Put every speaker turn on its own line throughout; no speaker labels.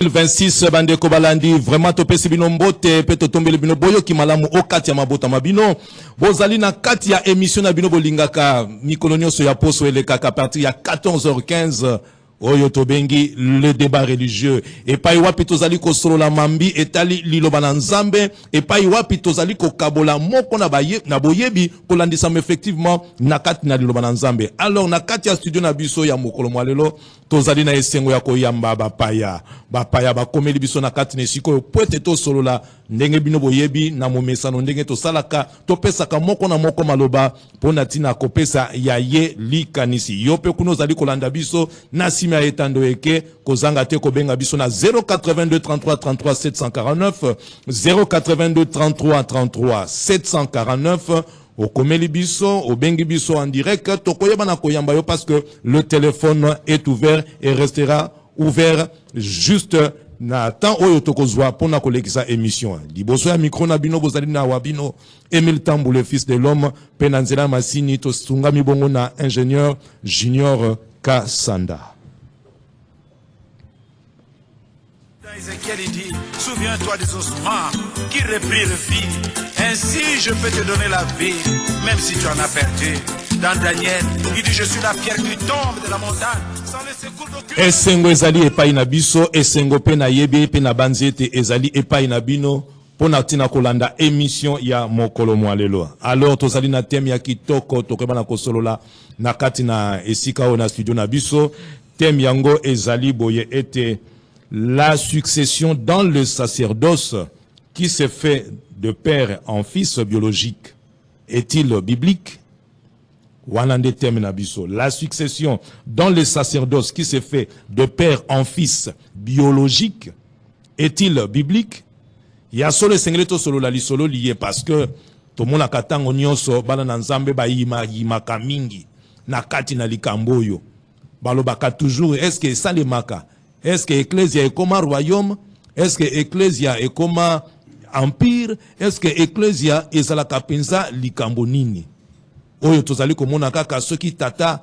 2026 bande ko balandi vraiment topesi bino mbote pe totombeli bino boyo ki malamu okati ya mabota mabino bozali na kati ya émission na bino bolingaka mikolo nyonso ya poso elekaka à partir ya 14h15 oyo tobengi le débat religieux et pa wapi tozali ko solo la mambi etali liloba na nzambe et pa wapi tozali ko kabola moko na boyebi kolandisa effectivement na kati na liloba na nzambe. Alors na kati ya studio na biso ya mokolo mwalelo tozali na esengo ya koyamba bapaya bakomeli biso na kati na siko po ete to solo la ndenge bino boyebi na momesano ndenge to salaka to pesaka moko na moko maloba pona tina kopesa ya ye likanisi yo pe kuno zali kolanda biso na simia etando eke kozanga te kobenga biso na 082 33 33 749 082 33 33 749 au komeli biso, au bengi biso en direct, tokoyeba na koyamba yo parce que le téléphone est ouvert et restera ouvert juste na temps oyo tokozwa pona kolekisa émission. Liboso ya micro na bino bozali na wabino Emile Tambou le fils de l'homme penanzela masini to sunga mibongo na ingénieur Junior Kasanda.
Ézéchiel il dit, souviens-toi des ossements qui reprirent vie. Ainsi je peux te donner la vie, même si tu en as perdu. Dans Daniel, il dit, je suis la pierre qui tombe de la montagne, sans laisser cours d'aucune.
Esengo ezali epai na biso, esengo pe na yebe pe na banzete ezali epai na bino, pona tina kolanda émission ya mokolo mwalelo. Alors tozali na thème ya kitoko, tokeba na kosolola na kati na esika o na studio na biso, thème yango ezali boye ete la succession dans le sacerdoce qui se fait de père en fils biologique est-il biblique? La succession dans le sacerdoce qui se fait de père en fils biologique est-il biblique? Il y a solo sengleto solo la lisolo lié parce que tout le monde a katango nyonso bana na nzambe ba yima kamingi na kati na likamboyo balobaka toujours est-ce que ça les maka. Est-ce que Ecclésia est comme un royaume? Est-ce que Ecclésia est comme un empire? Est-ce que Ecclésia est la kapenza likambonini? Oyo tozali komona kaka soki tata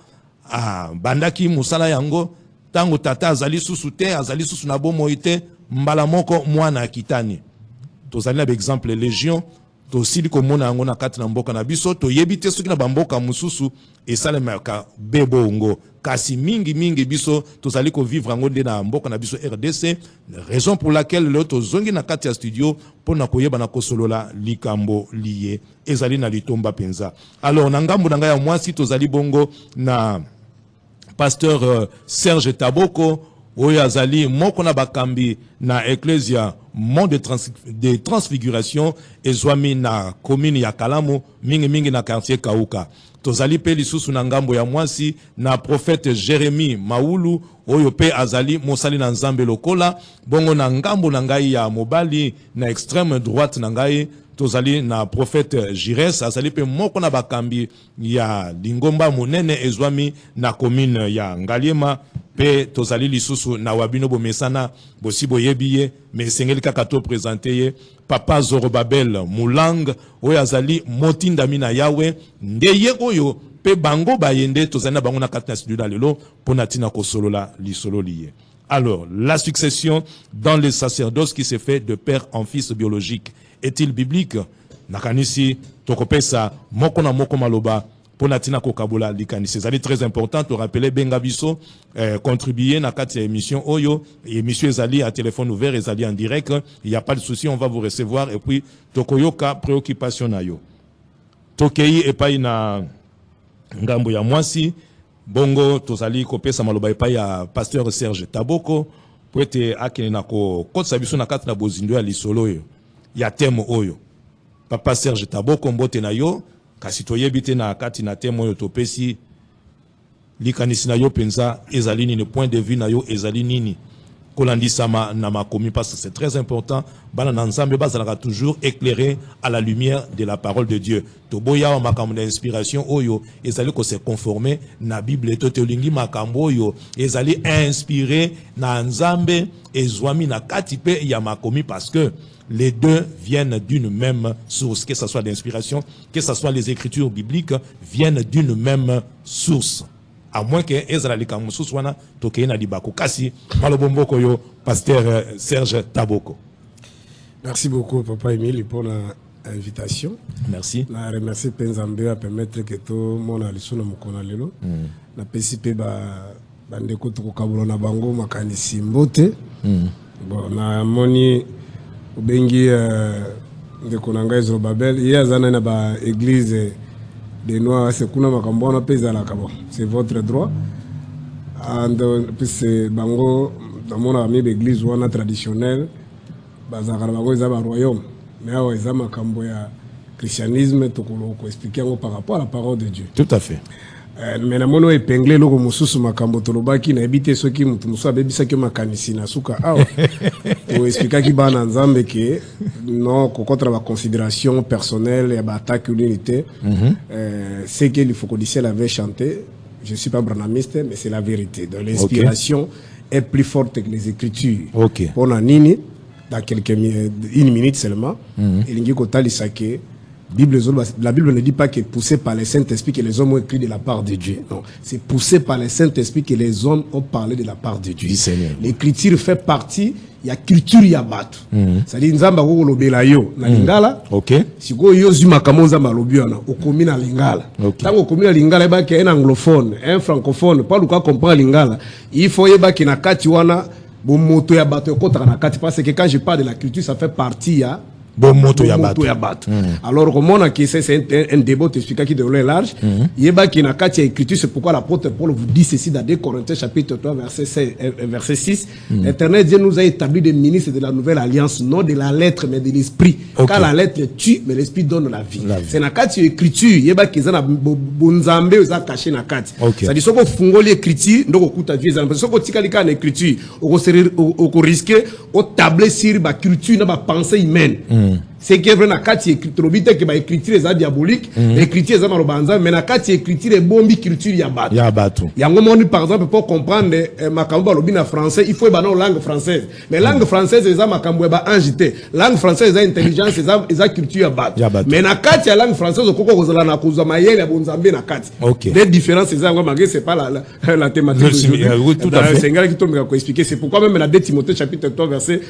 bandaki musala yango tango tata azali susu te azali susu na bomo ite mbala moko mwana akitani. Tozali na exemple légion to sili komona yango na kati na mboka na biso to yebite soki na bamboka mususu esalemaka bebo ngo kasi mingi biso tozali ko vivre yango nde na mboka na biso RDC, raison pour laquelle le tozongi na kati ya studio pona koyeba na kosolola likambo lié ezali na litomba penza. Alors na ngambu na ngai ya mwasi tozali bongo na pasteur Serge Taboko oyo azali moko na bakambi na Ecclesia Mont de Transfiguration ezwami na commune ya Kalamu mingi na quartier Kauka. Tozali pe lisusu na ngambo ya mwasi na prophète Jérémie Maulu oyo pe azali mosali na nzambe lokola bongo na ngambo na ngai ya mobali na extrême droite na ngai tozali na prophète Jires azali pe moko na bakambi ya lingomba monene ezwami na commune ya Ngaliema pe tozali lisusu na wabino bomesana bosibo yebiye mais sengeli kaka to présenter papa Zorobabel Mulang oyo azali motindami na Yawe ndeye oyo pe bango bayende tozali na bango na kati na studio lelo pona tina kosolola lisolo liye. Alors la succession dans le sacerdoce qui se fait de père en fils biologique est-il biblique? Nakanisi tokopesa moko na moko maloba pona tina kokabula likanisi. C'est très important de rappeler benga biso contribuer na kati ya émission oyo émission ezali à téléphone ouvert ezali en direct, il y a pas de souci, on va vous recevoir et puis tokoyoka préoccupation na yo tokei epai na ngambo ya mwasi bongo tozali kopesa maloba epai ya pasteur Serge Taboko po ete akene na kokotisa biso na kati na bozindo ya lisolo oyo ya temo oyo papa Serge Taboko mbote na yo kasi toyebi te na kati na temo oyo topesi likanisi na yo penza ezali nini point de vue na yo ezali nini kolandisama na makomi parce que c'est très important bana na nzambe bazalaka toujours éclairé à la lumière de la parole de Dieu toboya wa makambo d'inspiration oyo ezali ko se conformer na Bible to teolingi makambo oyo ezali inspiré na nzambe ezwami na kati pe ya makomi parce que les deux viennent d'une même source, que ce soit l'inspiration, que ce soit les écritures bibliques, viennent d'une même source. à moins que Ezra Likamusu soit Tokena Libako. Kasi, Malobomboko yo, pasteur Serge Taboko.
Merci beaucoup, Papa Émile, pour l'invitation.
Merci.
Je remercie Penzambe à permettre que tout le monde ait le mokona lelo. Na PCP bandeko tukokabula na bango makanisi mbote. Bon, na moni ubengi ndeko nanga Ezra Babel. Il y a zana ba église des Noirs, c'est kuna makambo na pesa la kabo. C'est votre droit. And puis bango dans mon ami l'église wana traditionnelle. Bazakara bango eza ba royaume. Mais awa eza makambo ya christianisme tokolo expliquer par rapport à la parole de Dieu.
Tout à fait.
Mais na mono épinglé loko mususu makambo tolobaki na ebité soki mutu musu abebisaki makanisi na suka awa. To expliquer ki bana nzambe ke non kokotra ba considération personnelle et ba attaque l'unité. C'est que il faut que Diciel avait chanté. Je suis pas branamiste mais c'est la vérité. Donc l'inspiration est plus forte que les écritures.
OK.
On a nini dans une minute seulement. Il dit que la Bible ne dit pas que poussé par le Saint-Esprit que les hommes ont écrit de la part de Dieu. Non, c'est poussé par le Saint-Esprit que les hommes ont parlé de la part de Dieu. L'écriture fait partie, il y a culture, il y a battu. C'est-à-dire, nzamba ko lobela yo na lingala.
OK.
Si ko yo zuma kamonza malobiana, o komi na lingala. Tango komi na lingala ba ke un anglophone, un francophone, pas luka comprendre lingala. Il faut yeba ki na kati wana bon moto ya bato contre na kati parce que quand je parle de la culture ça fait partie ya
bon moto ya bato.
Alors comme on a qui c'est un débat expliqué qui est large yeba qui na kati ya écriture c'est pourquoi l'apôtre Paul vous dit ceci dans 2 Corinthiens chapitre 3 verset 6 l'Éternel Dieu nous a établi des ministres de la nouvelle alliance non de la lettre mais de l'esprit. Car la lettre tue mais l'esprit donne la vie. C'est na kati ya écriture yeba qui za na bonzambe za caché na kati. Ça dit soko fungoli écriture ndoko kuta Dieu za soko tikalika na écriture au risquer au tabler sur ba culture na ba pensée humaine. C'est que vraiment kati écriture que ba écriture est diabolique, écriture est malobanza mais na kati écriture est bombi culture ya bato. Ya bato. Yango moni par exemple pour comprendre makambo lobi na français, il faut ba na langue française. Mais langue française est makambo ba angité. Langue française est intelligence est culture ya bato. Mais na kati ya langue française okoko kozala na kuza mayele ya bonzambe na kati. Les différences c'est yango malgré c'est pas la thématique. Oui, tout à fait. C'est ngala qui tombe ko expliquer, c'est pourquoi même la 2 Timothée chapitre 3 verset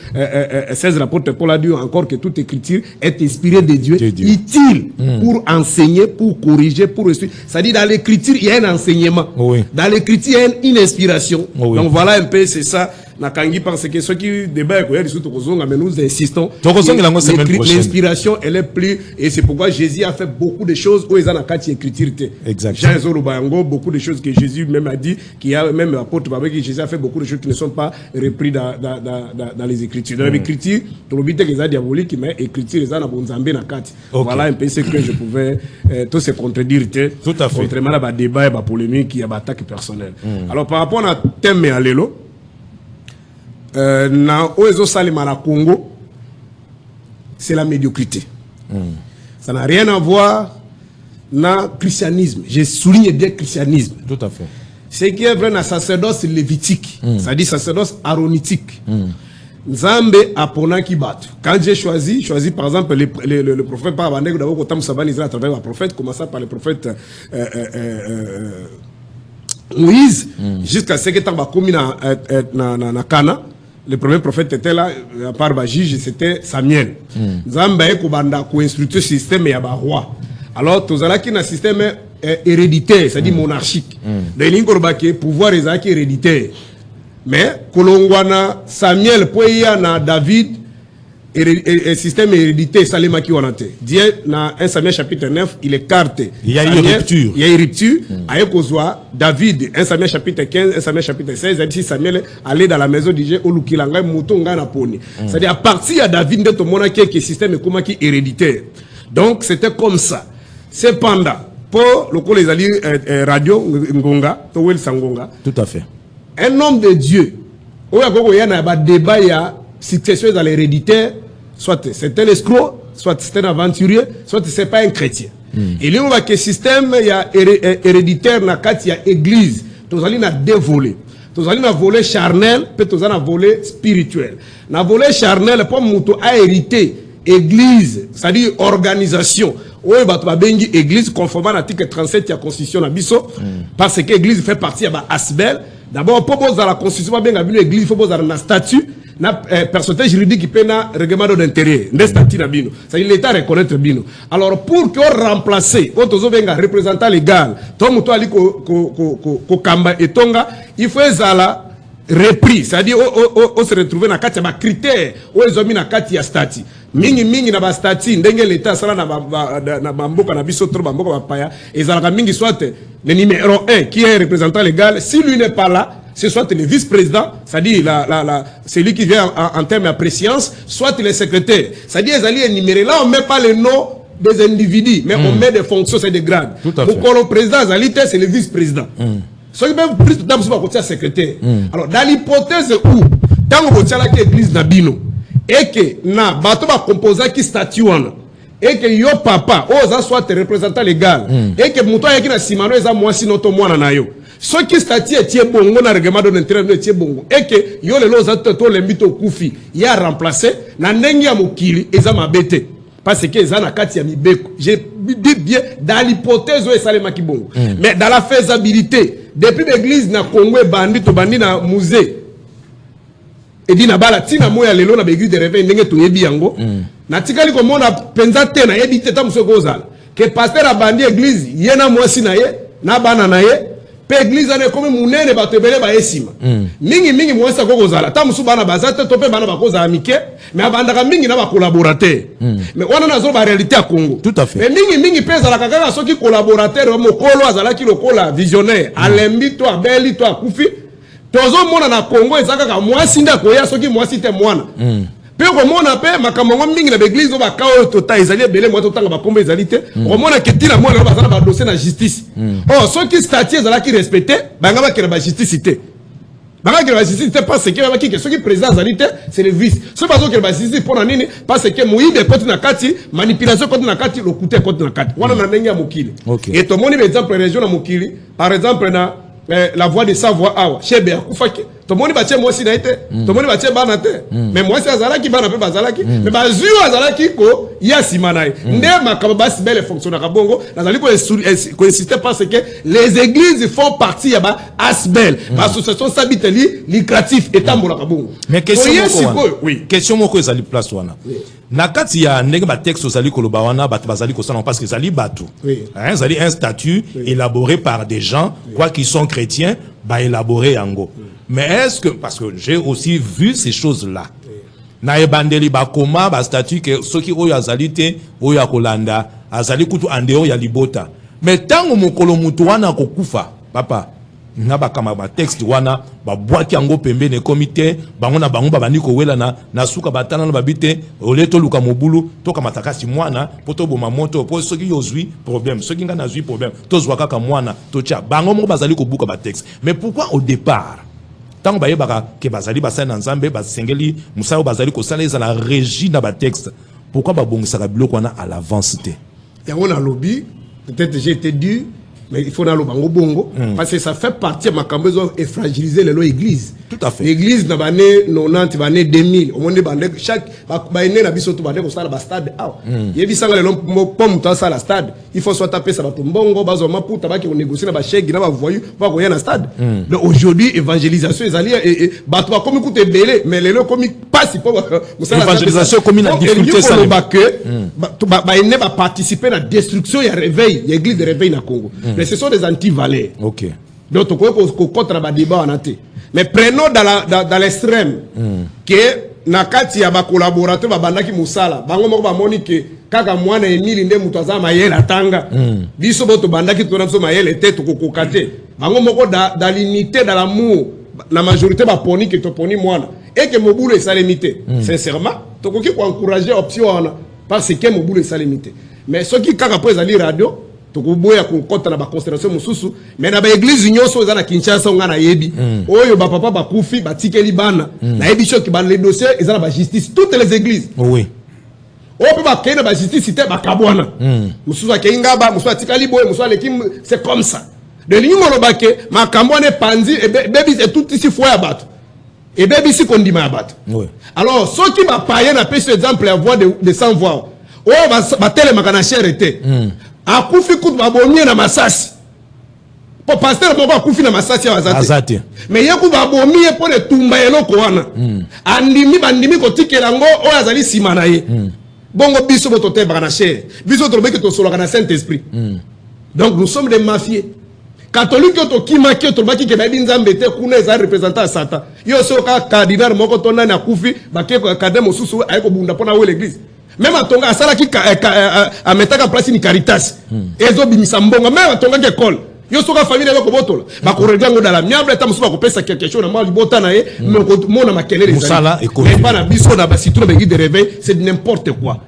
16 l'apôtre Paul a dit encore que toute écriture est inspiré de Dieu, utile pour enseigner, pour corriger, pour expliquer. C'est-à-dire dans l'écriture, il y a un enseignement. Dans l'écriture, il y a une inspiration. Donc voilà un peu, c'est ça. Nakangi parce que ceux qui débattent, mais nous insistons. L'inspiration, elle est plus, et c'est pourquoi Jésus a fait beaucoup de choses où ils ont la écriture. Exactement. Jean Zorobango, beaucoup de choses que Jésus même a dit, qui a même l'apôtre Babé, que Jésus a fait beaucoup de choses qui ne sont pas repris dans les écritures. Dans l'écriture, tout le but est diabolique, mais l'écriture est dans Bonzambé na kati. Voilà un peu ce que je pouvais, tous ces contredire, tout à fait. Contrairement à la débat et la polémique, il y a attaque personnelle. Alors par rapport à thème et à l'élo, na oezo salima na Congo, c'est la médiocrité. Ça n'a rien à voir na christianisme. Je souligne bien christianisme.
Tout à fait.
C'est qui est vrai na sacerdoce lévitique, c'est-à-dire sacerdoce aronitique. Nzambe apona ki batu. Quand j'ai choisi par exemple le prophète par Abanego d'abord quand Sabani à travers le prophète, commençant par le prophète Moïse, jusqu'à ce que Tamba commis na Cana. Le premier prophète était là, à part le juge, c'était Samuel. Nzambe ko instruire ce système ya ba roi. Alors tozalaki na système héréditaire, c'est-à-dire monarchique. Les lignes pouvoir ezaki héréditaire. Mais kolongwana Samuel poya na David et système héréditaire salema ki wanate. Dieu na 1 Samuel chapitre 9, il écarte.
Il y a une rupture.
Il y a une rupture. Ayekozwa David 1 Samuel chapitre 15, 1 Samuel chapitre 16, dit Samuel allait dans la maison de Dieu au lukilanga motonga na poni. C'est-à-dire à partir de David de tomona que système comment qui héréditaire. Donc c'était comme ça. Cependant, pour le coup les alliés radio Ngonga, Towel Sangonga.
Tout à fait.
Un homme de Dieu, où il y a un débat, il y a succession dans l'héréditaire, soit c'est un escroc, soit c'est un aventurier, soit c'est pas un chrétien. Et là, on voit que le système héréditaire, il y a église, tous allons na dévoler. Tous allons na voler charnel, puis tous allons voler spirituel. Na voler charnel, pour mouton a hérité église, c'est-à-dire organisation. oyo bato babengi église conformément à l'article 37 de la constitution na biso parce que l'église fait partie ya ba asbel. D'abord pour poser la constitution ba benga bino église faut poser na statut na personnalité juridique qui peut na règlement d'intérêt des statut na bino. Ça il l'état reconnaître bino. Alors pour que on remplacer otozo benga représentant légal to muto ali ko kamba etonga il faut ezala repris, c'est-à-dire on se retrouve na kati ya ba critères o ezomi na kati ya statut mingi na ba statut ndenge l'état sala na bamboka na biso trop bamboka ba paya ezalaka mingi soit le numéro 1 qui est représentant légal, si lui n'est pas là, c'est soit le vice-président, c'est-à-dire celui qui vient en termes de préséance, soit le secrétaire, c'est-à-dire ezali énuméré. Là on met pas le nom des individus, mais on met des fonctions, c'est des grades. Pour le président Zalité, c'est le vice-président. Ce qui même plus de temps secrétaire. Alors dans l'hypothèse où tant que la église Nabino et que na bato ba composant qui statut et que yo papa oza soit représentant légal et que muto yaki na simano eza mwasi noto mwana na yo ce qui statut est bongo na règlement d'intérêt est bongo et que yo le loza to le mbito kufi ya remplacer na ndenge ya mokili eza mabete parce que eza na kati ya mibeko. J'ai dit bien dans l'hypothèse où esalema ki bongo mais dans la faisabilité depuis l'église na Congo bandi to bandi na musée et dit na bala tina moya lelo na l'église de réveil ndenge toyebi yango na tikali ko mona penza te na yebi te tam so kozala que pasteur abandi église yena mwasi na ye na bana na ye pe église ane comme munene batebele ba esima mingi mwasi ko kozala tam so bana bazate to pe bana bakoza amike mais abandaka mingi na ba collaborateur mais wana nazo ba réalité à Congo
tout à fait
mais mingi pesa la kaka soki collaborateur mokolo azala ki lokola visionnaire alembi to abeli to akufi tozo mona na Congo ezaka ka mwasi nda ko ya soki mwasi te mwana pe ko mona pe makambo mingi na église o ba kawo tota ezali belé moi totanga ba kombo ezali te ko mona ke tina mona ba zana ba dossier na justice oh soki statut ezala ki respecté ba ngaba ke ba justice te ba ngaba ke ba justice te parce que ba ki soki président ezali te c'est le vice so ba zo ke ba justice pona nini parce que muibe côté na kati manipulation côté na kati lokuté côté na kati wana na ndenge ya mokili et to moni exemple région na mokili par exemple na la voix de sa voix awa chebe akufaki to moni batie mwasi na ite to moni batie bana te mais mwasi azalaki bana pe bazalaki mais bazui azalaki ko ya simanaye nde makaba basi belle fonctionner ka bongo nazali ko insister parce que les églises font partie ya ba asbel association sabiteli lucratif etambola ka bongo
mais question moko ezali place wana na kati ya ndenge ba texte ozali koloba wana bato bazali kosana parce que ezali bato ezali un statut élaboré par des gens quoi qu'ils sont chrétiens ba élaboré yango mais est-ce que parce que j'ai aussi vu ces choses là na ebandeli ba koma ba statut que soki oyo azali te oyo akolanda azali kutu andeo ya libota mais tango mokolo mutu wana kokufa papa na bakama ba texte wana ba boaki yango pembeni comité bango na bango babandi ko wela na suka batana na babite oleto luka mobulu toka matakasi mwana poto boma moto po soki yozui problème soki nga nazui problème tozwa kaka mwana tocha bango mo bazali ko buka ba texte mais pourquoi au départ tant ba yebaka ke bazali basana nzambe basengeli musao bazali ko sala eza la régie na ba texte pourquoi ba bongisaka biloko wana à l'avance te
ya on a lobby peut-être j'ai été dur mais il faut dans le bango bongo parce que ça fait partie de ma cambezo et fragiliser les lois église
tout à fait
l'église na bané 90 bané 2000 au monde bandé chaque bané na biso to bandé ko sala ba stade ah yebi sanga le pomme to sala stade il faut soit taper ça ba tombongo bazo maputa ba ki on négocier na ba chèque na ba voyu ba ko ya na stade donc aujourd'hui évangélisation ezali et bato ba comme écoute belé mais les comme pas si pour
évangélisation comme une difficulté ça
ba que ba ene ba participer à la destruction ya réveil l'église de réveil na Congo. Mais ce sont des anti-valeurs.
Ok.
Donc, contre la débat en athée. Mais prenons dans l'extrême que nakati ya ba collaborateur ba bandaki musala. Bango moko ba moni que kaka mwana Emile nde mutaza mayele atanga. Biso boto bandaki to na so mayele tete ko kokate. Bango moko dans l'unité dans l'amour la majorité ba poni que to poni mwana et que mobulu est salimité. Sincèrement, to ko ki ko encourager option parce que mobulu est salimité. Mais ce qui kaka après ali radio tokuboya ko kota na ba constellation mususu mais na ba église nyonso za na Kinshasa nga na yebi oyo ba papa ba kufi ba tikeli bana na yebi choki ba les dossiers za na ba justice toutes les églises
oui
o pe ba kena ba justice te ba kabwana mususu akenga ba mususu atikali boye mususu lekim c'est comme ça de lingo lo baké ma kambone panzi et baby c'est tout ici foi ya bato et baby si kondima ya bato oui alors ceux qui ba payer na pèse exemple la voix de sans voix oyo batelemaka na chere te akufi kutu babomie na masasi po pasteur moko akufi na masasi ya bazate mais ye ku babomie po le tumba eloko wana andimi bandimi kotikela ngo oyo azali sima na ye bongo biso boto te bana chere biso to beke to soloka na Saint Esprit donc nous sommes des mafieux catholique to kimaki to baki ke babi nzambe te kuna eza représentant à Satan yo soka cardinal moko to nani akufi bake ko kadem mosusu ayiko bunda pona wo l'église même atonga asala ki ametaka place ni Caritas ezo bimisa mbonga même atonga ke école yo soka famille yako botola ba ko rejango dans la miable ta musuba ko pesa quelque chose na mali botana ye mais ko mona makelele
musala
mais pas na biso na basitu na bengi de réveil c'est n'importe quoi.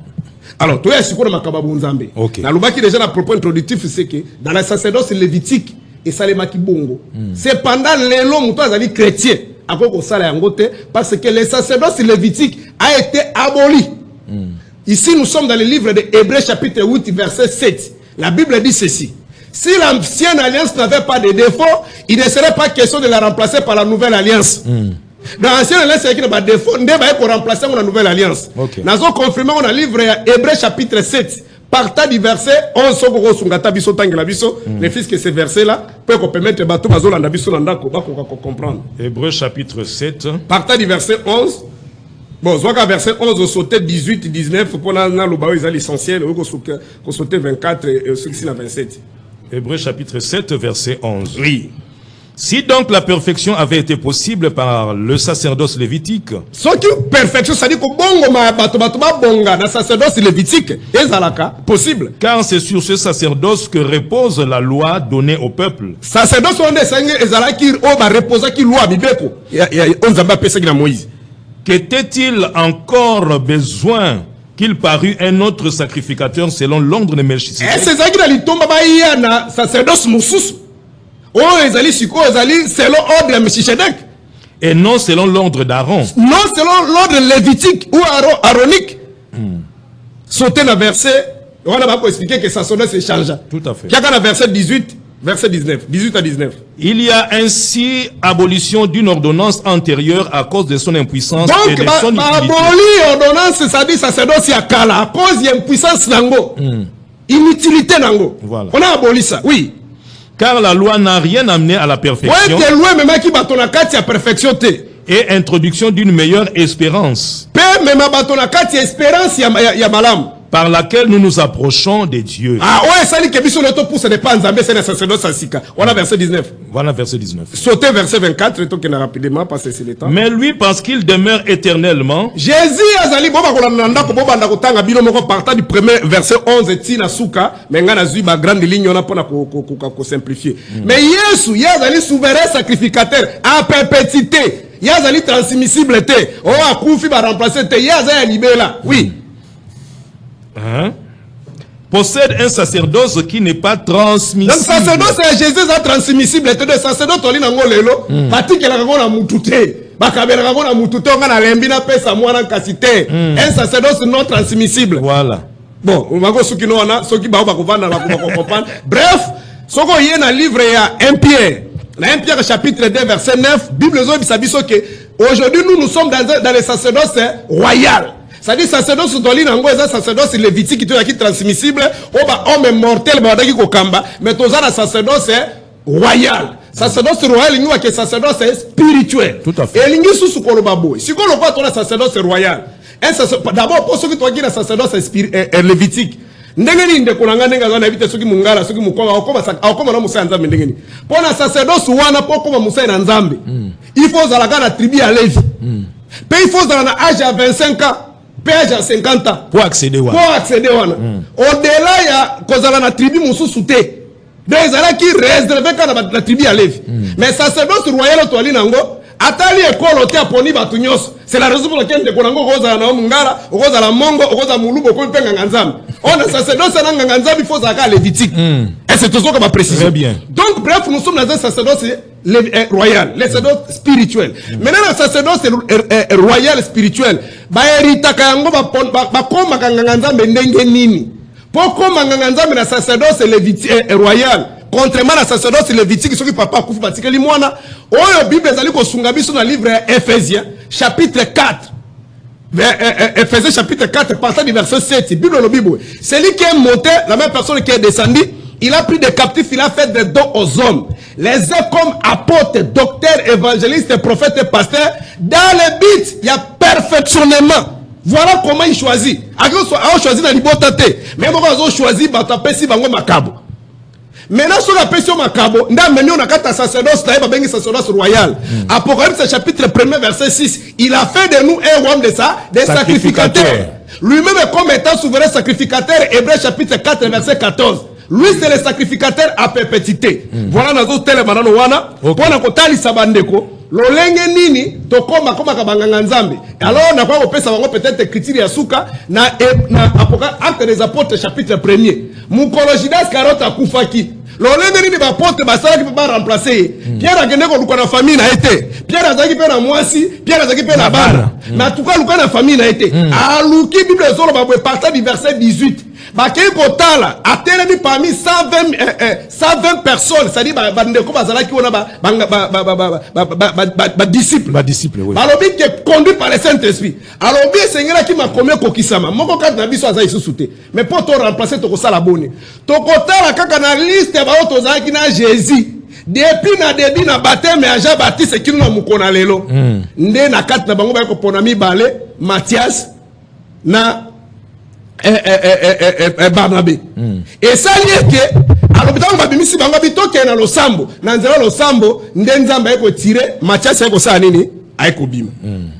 Alors toi est-ce qu'on a makababo nzambe na lubaki déjà la propos introductif c'est que dans la sacerdoce lévitique et salema ki bongo c'est pendant lelo muto azali chrétien akoko sala yango te parce que le sacerdoce lévitique a été aboli. Ici nous sommes dans le livre de Hébreux chapitre 8 verset 7. La Bible dit ceci: si l'ancienne alliance n'avait pas de défaut, il ne serait pas question de la remplacer par la nouvelle alliance. Dans l'ancienne alliance, il y a des défauts, on va remplacer la nouvelle alliance. Nous avons confirmé dans le livre Hébreux chapitre 7. Partant du verset 11, les fils que ce verset-là peut permettre de comprendre.
Hébreux chapitre 7.
Partant du verset 11. Bon, soit verset 11, on sautait 18, 19, pour l'essentiel, on sautait 24 et ceci à 27.
Hébreux chapitre 7, verset 11.
Oui.
Si donc la perfection avait été possible par le sacerdoce lévitique,
ce qui perfection, ça dit que bonga na sacerdoce lévitique est possible.
Car c'est sur ce sacerdoce que repose la loi donnée au peuple.
Sacerdoce on est ezalaki o ba reposa ki loi bibeko. On zamba pesa na Moïse.
Qu'était-il encore besoin qu'il parût un autre sacrificateur selon l'ordre de Melchisedec?
C'est ça qui a dit tomba ba na sacerdoce mususu. Oh, ezali siko ezali selon l'ordre de Melchisedec
et non selon l'ordre d'Aaron.
Non selon l'ordre lévitique ou aronique. Sauter dans verset, on va pas expliquer que ça se change.
Tout à fait.
Il y a dans verset 18, verset 19, 18 à 19.
Il y a ainsi abolition d'une ordonnance antérieure à cause de son impuissance.
Donc,
et de son
aboli ordonnance, ça dit sacerdoce ya kala à cause de l'impuissance nango. Inutilité nango.
Voilà.
On a aboli ça, oui.
Car la loi n'a rien amené à la perfection. Et introduction d'une meilleure espérance. Par laquelle nous nous approchons de Dieu.
Voilà verset 19.
Voilà verset 19.
Sautez verset 24, rapidement, parce que c'est le temps.
Mais lui, parce qu'il demeure éternellement.
Jésus azali partant du premier verset 11 et tina souka, mais ngana zui ba grande ligne on a pour simplifier. Mais Yesu, yazali souverain sacrificateur à perpétuité. Yazali transmissible te. Oh akufi ba remplacer te. Yazali libéla. Oui.
Possède un sacerdoce qui n'est pas transmissible.
Donc sacerdoce Jésus est transmissible. Le sacerdoce oli nango lelo, patiki la ngona mutute. Bakabela ngona mutute ngana lembina pesa mwana kasite. Un sacerdoce non transmissible.
Voilà.
Bon, on va go soki no wana, soki ba kovanda ba comprendre. Bref, soko yé na livre ya 1 Pierre. Dans 1 Pierre chapitre 2 verset 9, Bible zo bisabiso que aujourd'hui nous sommes dans le sacerdoce royal. C'est-à-dire sacerdoce toli nango eza sacerdoce lévitique qui transmissible o ba homme mortel ba daki kokamba mais toza na sacerdoce royal. Sacerdoce royal ni wa que sacerdoce spirituel.
Tout à fait.
Et lingi susu ko lo babo. Si ko lo kwa to na sacerdoce royal. D'abord pour ceux qui toki na sacerdoce lévitique. Ndenge ni ndeko nanga ndenga zana ebite soki mungala soki mukonga okoma na musa nzambe ndenge ni. Pour na sacerdoce wana pour koma musa na nzambe. Il faut zalaka na tribu ya Lévi. Pe il faut zala na âge à 25 ans. Pège à 50 ans.
Pour accéder wana.
Pour accéder wana. Au-delà ya kozala na tribu mususu te. Donc ezala ki réservé ka na tribu ya Lévi. Mais sacerdoce royal to ali nango atali ekolo te aponi batu nyos. C'est la raison pour laquelle ndeko nango kozala na mungala, kozala mongo, kozala mulubo ko mpenga nganzambe. On a sacerdoce na nganzambe il faut zaka lévitique. Et c'est tout ça qu'on va préciser.
Très bien.
Donc bref, nous sommes dans un sacerdoce royal, le sacerdoce spirituel. Maintenant, le sacerdoce royal spirituel, ba eritaka yango ba koma kanganzambe ndenge nini. Poko manganzambe na sacerdoce royal, contrairement à la sacerdoce lévitique, ce qui papa kufu batikeli mwana, oyo Bible ezali ko sunga biso na livre Ephésiens chapitre 4. Ephésiens chapitre 4, partant du verset 7, Bible le Bible. Celui qui est monté, la même personne qui est descendu, il a pris des captifs, il a fait des dons aux hommes. Les uns comme apôtres, docteurs, évangélistes, prophètes et pasteurs. Dans le but, il y a perfectionnement. Voilà comment il choisit. Il choisit dans l'ibotante. Même quand il choisit, il a makabo. Maintenant, sur la pression makabo, on a un sacerdoce, un sacerdoce royal. Apocalypse chapitre 1 verset 6. Il a fait de nous un roi des sacrificateurs. Lui-même comme étant souverain sacrificateur. Hébreux chapitre 4 verset 14. Lui, c'est le sacrificateur à perpétuité. Voilà, nous avons tel manano wana. Pour la kotali sabandeko. Lolenge nini tokoma koma kabanganga nzambe. Alors, on a pas peut-être critique ya suka na acte des apôtres chapitre 1er. Mukologidas karota kufaki. Lolenge nini ba porte basala qui peut pas remplacer. Pierre a gagné ko na famille na été. Pierre a zaki pe na mwasi, Pierre a zaki pe na bana. Mais en tout cas luka na famille na été. Aluki Bible zolo ba partir du verset 18. Bakei kotala atelemi parmi 120 personnes, c'est-à-dire bandeko bazala ki ona ba disciples oui. Balobi qui est conduit par le Saint-Esprit. Alors bien Seigneur qui m'a commis kokisama. Moko kat na biso aza isusute. Mais pour te remplacer to kosala boni. To kotala kaka na liste ba oto za ki na Jésus. Depuis na début na baptême ya Jean Baptiste qui na mukona lelo. Nde na kat na bango ba ko pona mi balé Matthias na Barnabé. Et ça lié que alors bitango babimisi bango bitoke na losambo na nzela losambo nde nzamba yeko tire Matthias yeko sa nini ayeko bima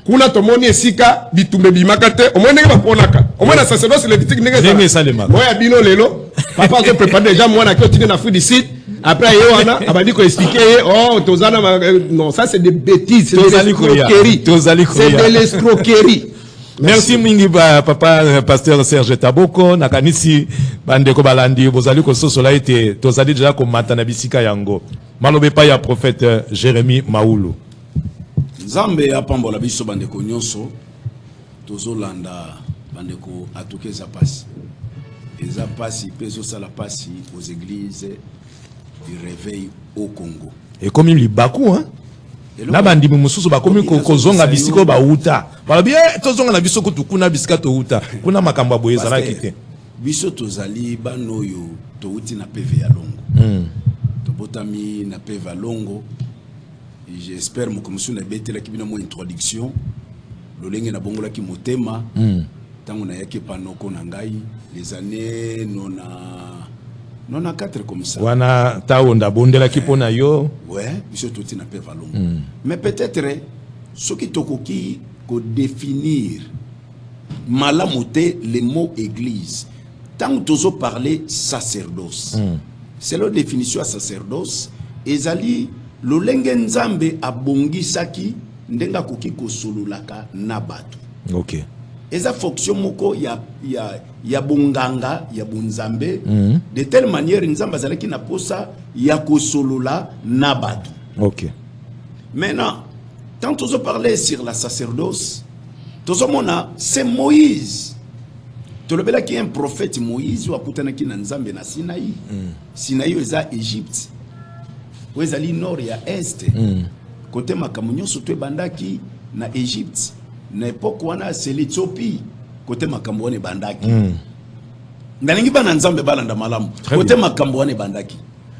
kuna tomoni esika bitumbe bimaka te omone ba ponaka omona sacerdoce lévitique ndenge
salema
moya bino lelo papa a préparé déjà moi qui otine na fruit du site après yoana abandi ko expliquer oh tozana non ça c'est des bêtises c'est de l'escroquerie.
Merci mingi papa pasteur Serge Taboko nakanisi bandeko balandi bozali ko sosola ete tozali déjà ko matana bisika yango malobe pa ya prophète Jérémie Maulu
Nzambe apambola biso bandeko nyonso tozolanda bandeko atokeza pasi eza pasi peso sala pasi aux églises du réveil au Congo
et comme il baku hein na bandimi mususu bakomi kozonga bisiko ba uta balobi tozonga na biso kutukuna bisika to uta kuna makambo boyeza na kite
biso tozali banoyo to uti na PV ya longo to botami na PV ya longo j'espère mo komisu na betela ki bino mo introduction lolenge na bongola ki motema tango na yake panoko na ngai les années 94 comme ça.
Wana taonda bondela kipona yo.
Ouais, biso toti na pe valongo. Mais peut-être ce qui tokoki ko définir malamoté le mot église. Tant tozo parler sacerdoce. C'est la définition à sacerdoce ezali lolenge nzambe abongisaki ndenga koki ko sololaka na bato.
OK.
Eza fonction moko ya bonganga ya bunzambe de telle manière nzamba zalaki na posa ya kosolola na batu.
OK.
Maintenant, tant on parler sur la sacerdoce, tozomona c'est Moïse. Tolobela ki un prophète Moïse ou akutana ki na nzambe na Sinaï. Sinaï eza Égypte. Ou ezali nord ya est. Côté makamunyo soto bandaki na Égypte. Na époque wana c'est l'Éthiopie côté makambo wana bandaki ndalingi bana nzambe balanda malamu côté makambo wana bandaki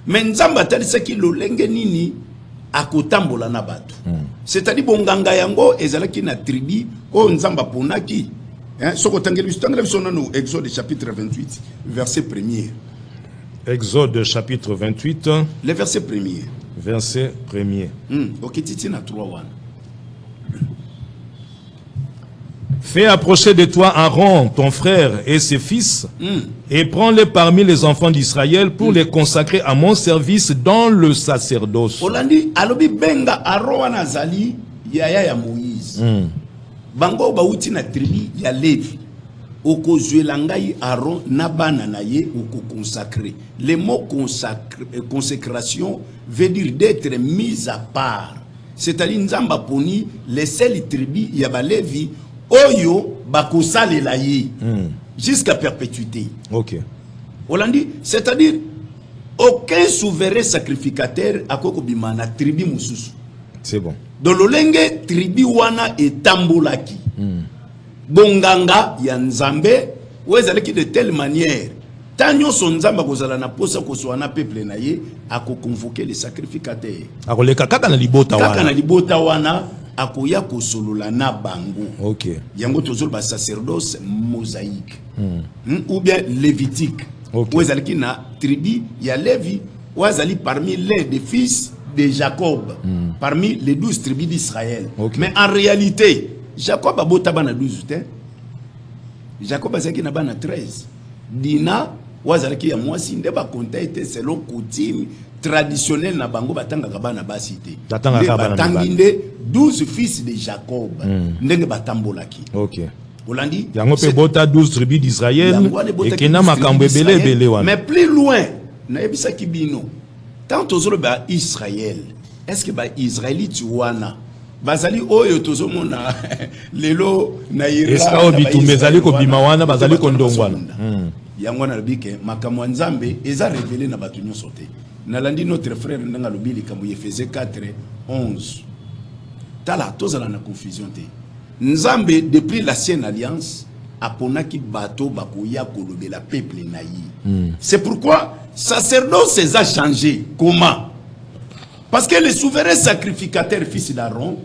mais nzamba talisa ki lolenge nini akotambola na bato c'est-à-dire bonganga yango ezalaki na tribu o nzamba ponaki hein soko tangeli biso no Exode chapitre 28 verset 1er
Exode chapitre 28
le verset 1er
verset 1er
OK titi na 3
Fais approcher de toi Aaron, ton frère et ses fils, et prends-les parmi les enfants d'Israël pour les consacrer à mon service dans le sacerdoce.
Olandi alobi benga Aaron azali ya Moïse. Bango bauti na tribu ya Lévi. Okozwela ngai Aaron na bana na ye oko consacrer. Le mot consécration veut dire d'être mis à part. C'est-à-dire nzamba poni les seules tribus ya ba Lévi Oyo bakosale la yi jusqu'à perpétuité.
OK.
Olandi, c'est-à-dire aucun souverain sacrificateur akoko bimana tribu mususu.
C'est bon.
Dans l'olenge tribu wana etambulaki. bonganga ya nzambe oezalaki de telle manière tanyo son nzamba kozala na posa ko na peuple na ye akoconvoquer les sacrificateurs
akoleka kaka na libota
wana akoya kosolola na bango.
OK.
Yango tozolo ba sacerdoce mosaïque. Ou bien lévitique. OK. Oezalaki na tribu ya Lévi, oezali parmi les des fils de Jacob, parmi les 12 tribus d'Israël.
OK.
Mais en réalité, Jacob a bota bana 12 te. Jacob a zaki na bana 13. Dina oezalaki ya mwasi nde ba konta était selon coutume traditionnel na bango batanga kabana basité. Batanginde 12 fils de Jacob. Ndenge batambolaki.
OK.
Olandi
yango pe bota 12 tribus d'Israël et kena makambo belé wana.
Mais plus loin na ebisa kibino. Tant tozolo ba Israël. Est-ce que ba Israélite wana bazali oyo tozomona lelo na Iran.
Est-ce que obitumezali ko bima wana bazali ko ndongwana.
Yango na bike makambo nzambe eza révélé na batu nyonso te. Nalandi notre frère ndanga lobili kambo Efésiens 4:11. Tala tozala na confusion te. Nzambe depuis l'ancienne alliance aponaki bato bakoya kolobela peuple na yi. C'est pourquoi sacerdoce a changé. Comment? Parce que le souverain sacrificateur fils d'Aaron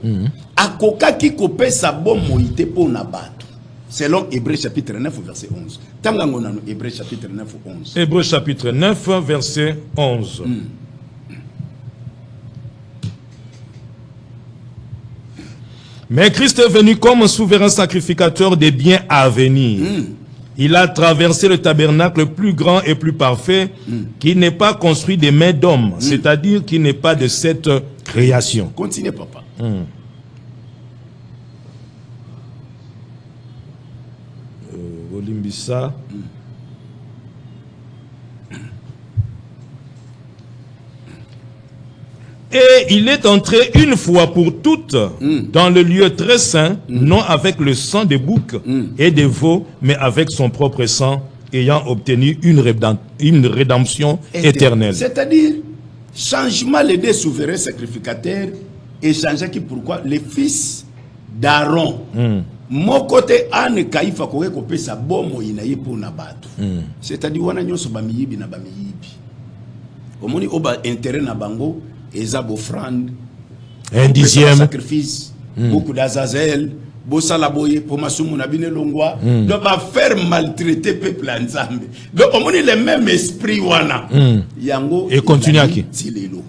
akokaki kopesa bon moïté pona bato. Selon Hébreux chapitre 9 verset 11. Tangango nano Hébreux chapitre 9 11.
Hébreux chapitre 9 verset 11. Mais Christ est venu comme souverain sacrificateur des biens à venir. Il a traversé le tabernacle le plus grand et plus parfait qui n'est pas construit des mains d'hommes, c'est-à-dire qui n'est pas de cette création.
Continuez papa.
Olimbisa. Et il est entré une fois pour toutes dans le lieu très saint, non avec le sang des boucs et des veaux, mais avec son propre sang, ayant obtenu une rédemption éternelle.
C'est-à-dire, changement les deux souverains sacrificateurs, et changer qui pourquoi les fils d'Aaron. Mon côté, Anne Kaïfa Kowe Kope sa bomo inaye pour nabatu. C'est-à-dire, wana nyonso bamiyibi na bamiyibi. Omoni oba intérêt na bango, Ezab offrande,
un dixième
sacrifice, beaucoup d'Azazel, Bossalaboye, Pomasumu Nabine Longwa, donc va faire maltraiter peuple ensemble. Donc on dit le même esprit wana. Yango
et continue à qui?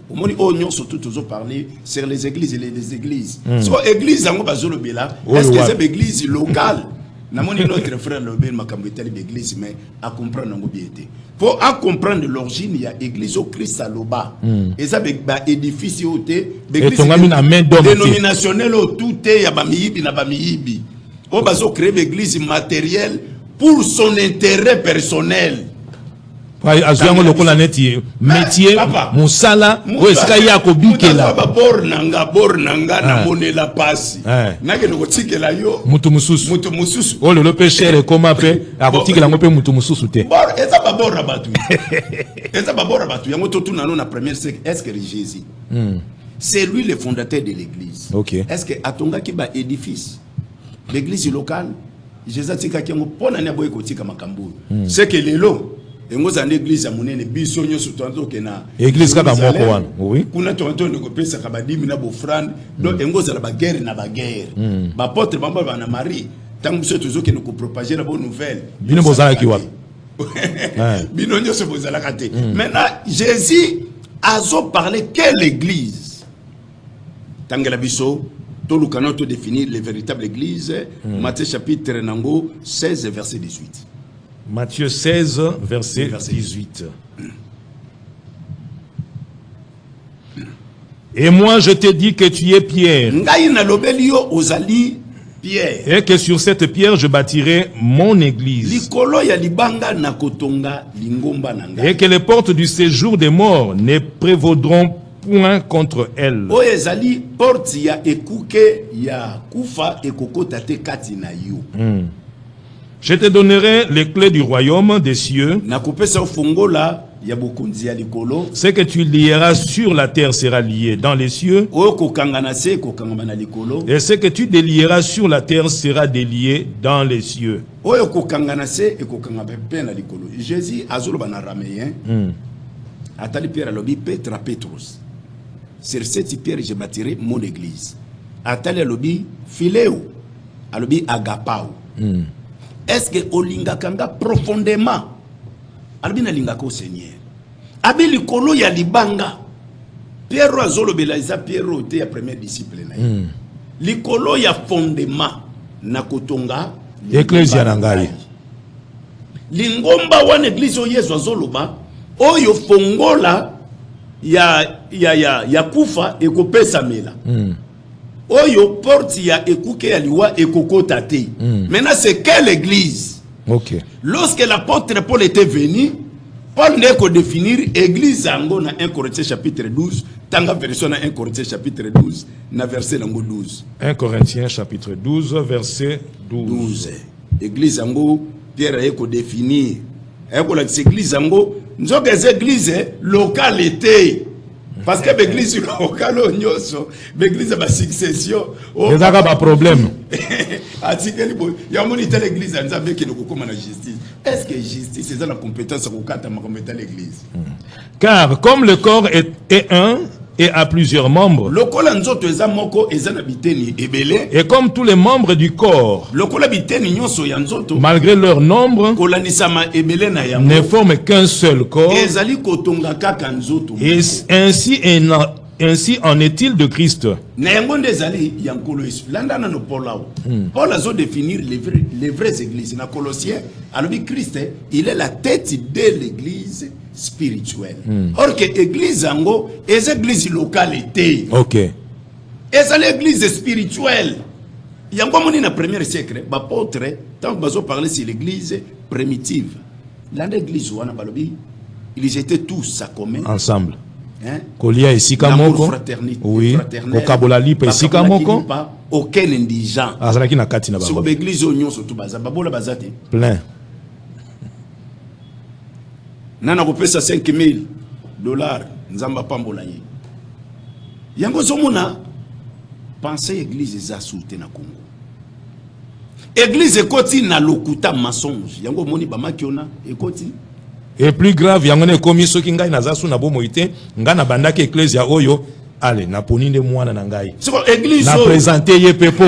On dit on surtout toujours parler sur les églises et les églises. So église yango bazolo bela, est-ce que c'est église locale? Namoni notre frère Lobel Makambetel l'église mais à comprendre nango bien été. Pour à comprendre l'origine, il y a l'église au Christ à l'Oba. Et ça, édifice au thé, dénominationnel au tout thé, il y a Bamiyibi, na Bamiyibi. On va créer l'église matérielle pour son intérêt personnel.
Métier, Moussala, ou est-ce qu'il y a Kobikela?
Bornanga, na monela pasi. Nage no kotike la yo.
Mutumususu. Oh le péché est comme après, à kotike la ngope mutumususu te.
Bor, eza ba bor rabatu. Eza ba bor rabatu. Yango totu na na première siècle, est-ce que Jésus? C'est lui le fondateur de l'église.
OK.
Est-ce que Atonga ki ba édifice? L'église locale, Jésus tika ki ngo pona na boye kotika makambo. C'est que lelo et moi en église à mon bisonyo surtout que na
église kaka moko wana oui
kuna tonto ne kopesa kabadi mina bo frande donc engoza la baguerre na baguerre ba porte bamba bana Marie tant que toujours que nous propager la bonne nouvelle
bino bozala ki wa
bino nyo se bozala kate maintenant Jésus a parlé quelle église tangela biso to lukana to définir les véritables églises Matthieu chapitre nango 16 verset 18.
Matthieu 16, verset 18. Et moi, je te dis que tu es Pierre. Et que sur cette pierre, je bâtirai mon église. Et que les portes du séjour des morts ne prévaudront point contre elle. Je te donnerai les clés du royaume des cieux.
ya bokonzi ya likolo.
Ce que tu lieras sur la terre sera lié dans les cieux.
Oyo kokanga na se kokanga na likolo.
Et ce que tu délieras sur la terre sera délié dans les cieux.
Oyo kokanga na se ekokanga pe na likolo. Jésus azoloba na araméen. Atali Pierre alobi Petra Petrus. Sur cette pierre je bâtirai mon église. Atali alobi Philéo. Alobi agapao. Est-ce que olinga kanga profondément? Alobi na linga ko Seigneur. Abi likolo ya libanga. Pierre azolobela isa Pierre te ya premier disciple na ye. Likolo ya fondement na kotonga
Ecclesia na ngai.
Lingomba wana église o Yesu azoloba oyo fongola ya kufa ekopesa mela. Oyo porte ya ekuke ya liwa ekokota te. Maintenant c'est quelle église?
OK.
Lorsque l'apôtre Paul était venu, Paul n'est qu'à définir l'église en 1 Corinthiens chapitre 12, tanga version 1 Corinthiens chapitre 12, na verset 12.
1 Corinthiens chapitre 12 verset 12.
Église en Pierre est qu'à définir. L'église en nous avons des églises locales. Parce que l'église locale, l'église a succession.
Il y a pas problème.
Il y a l'église qui est justice. Est-ce que justice c'est la compétence de l'église?
Car comme le corps est un et a plusieurs membres, et comme tous les membres du corps, malgré leur nombre, ne forment qu'un seul corps, et ainsi en est-il de Christ.
Paul a définir les vraies églises. Dans Colossiens, Christ, il est la tête de l'église spirituelle. Or que l'église ango est l'église localité.
OK.
Et c'est l'église spirituelle. Il y a un moment dans le premier siècle, l'apôtre, tant que parler sur l'église primitive, l'église ils étaient tous à commun.
Ensemble. Kolia esika moko. Oui. Kokabola lipa esika moko.
Aucun indigent.
Azalaki na kati na bango.
Sur l'église oignon surtout baza babola bazate.
Plein.
Nana kopesa $5,000 nzamba pambola ye. Yango zomona penser église za souté na Congo. Église ekoti na lokuta mensonge. Yango moni ba makiona ekoti.
Et plus grave, yangone komi soki ngai nazasu na bomo ite, nga na bandaki ecclesia oyo, allez, na poninde mwana na ngai. Na présenter ye pepo,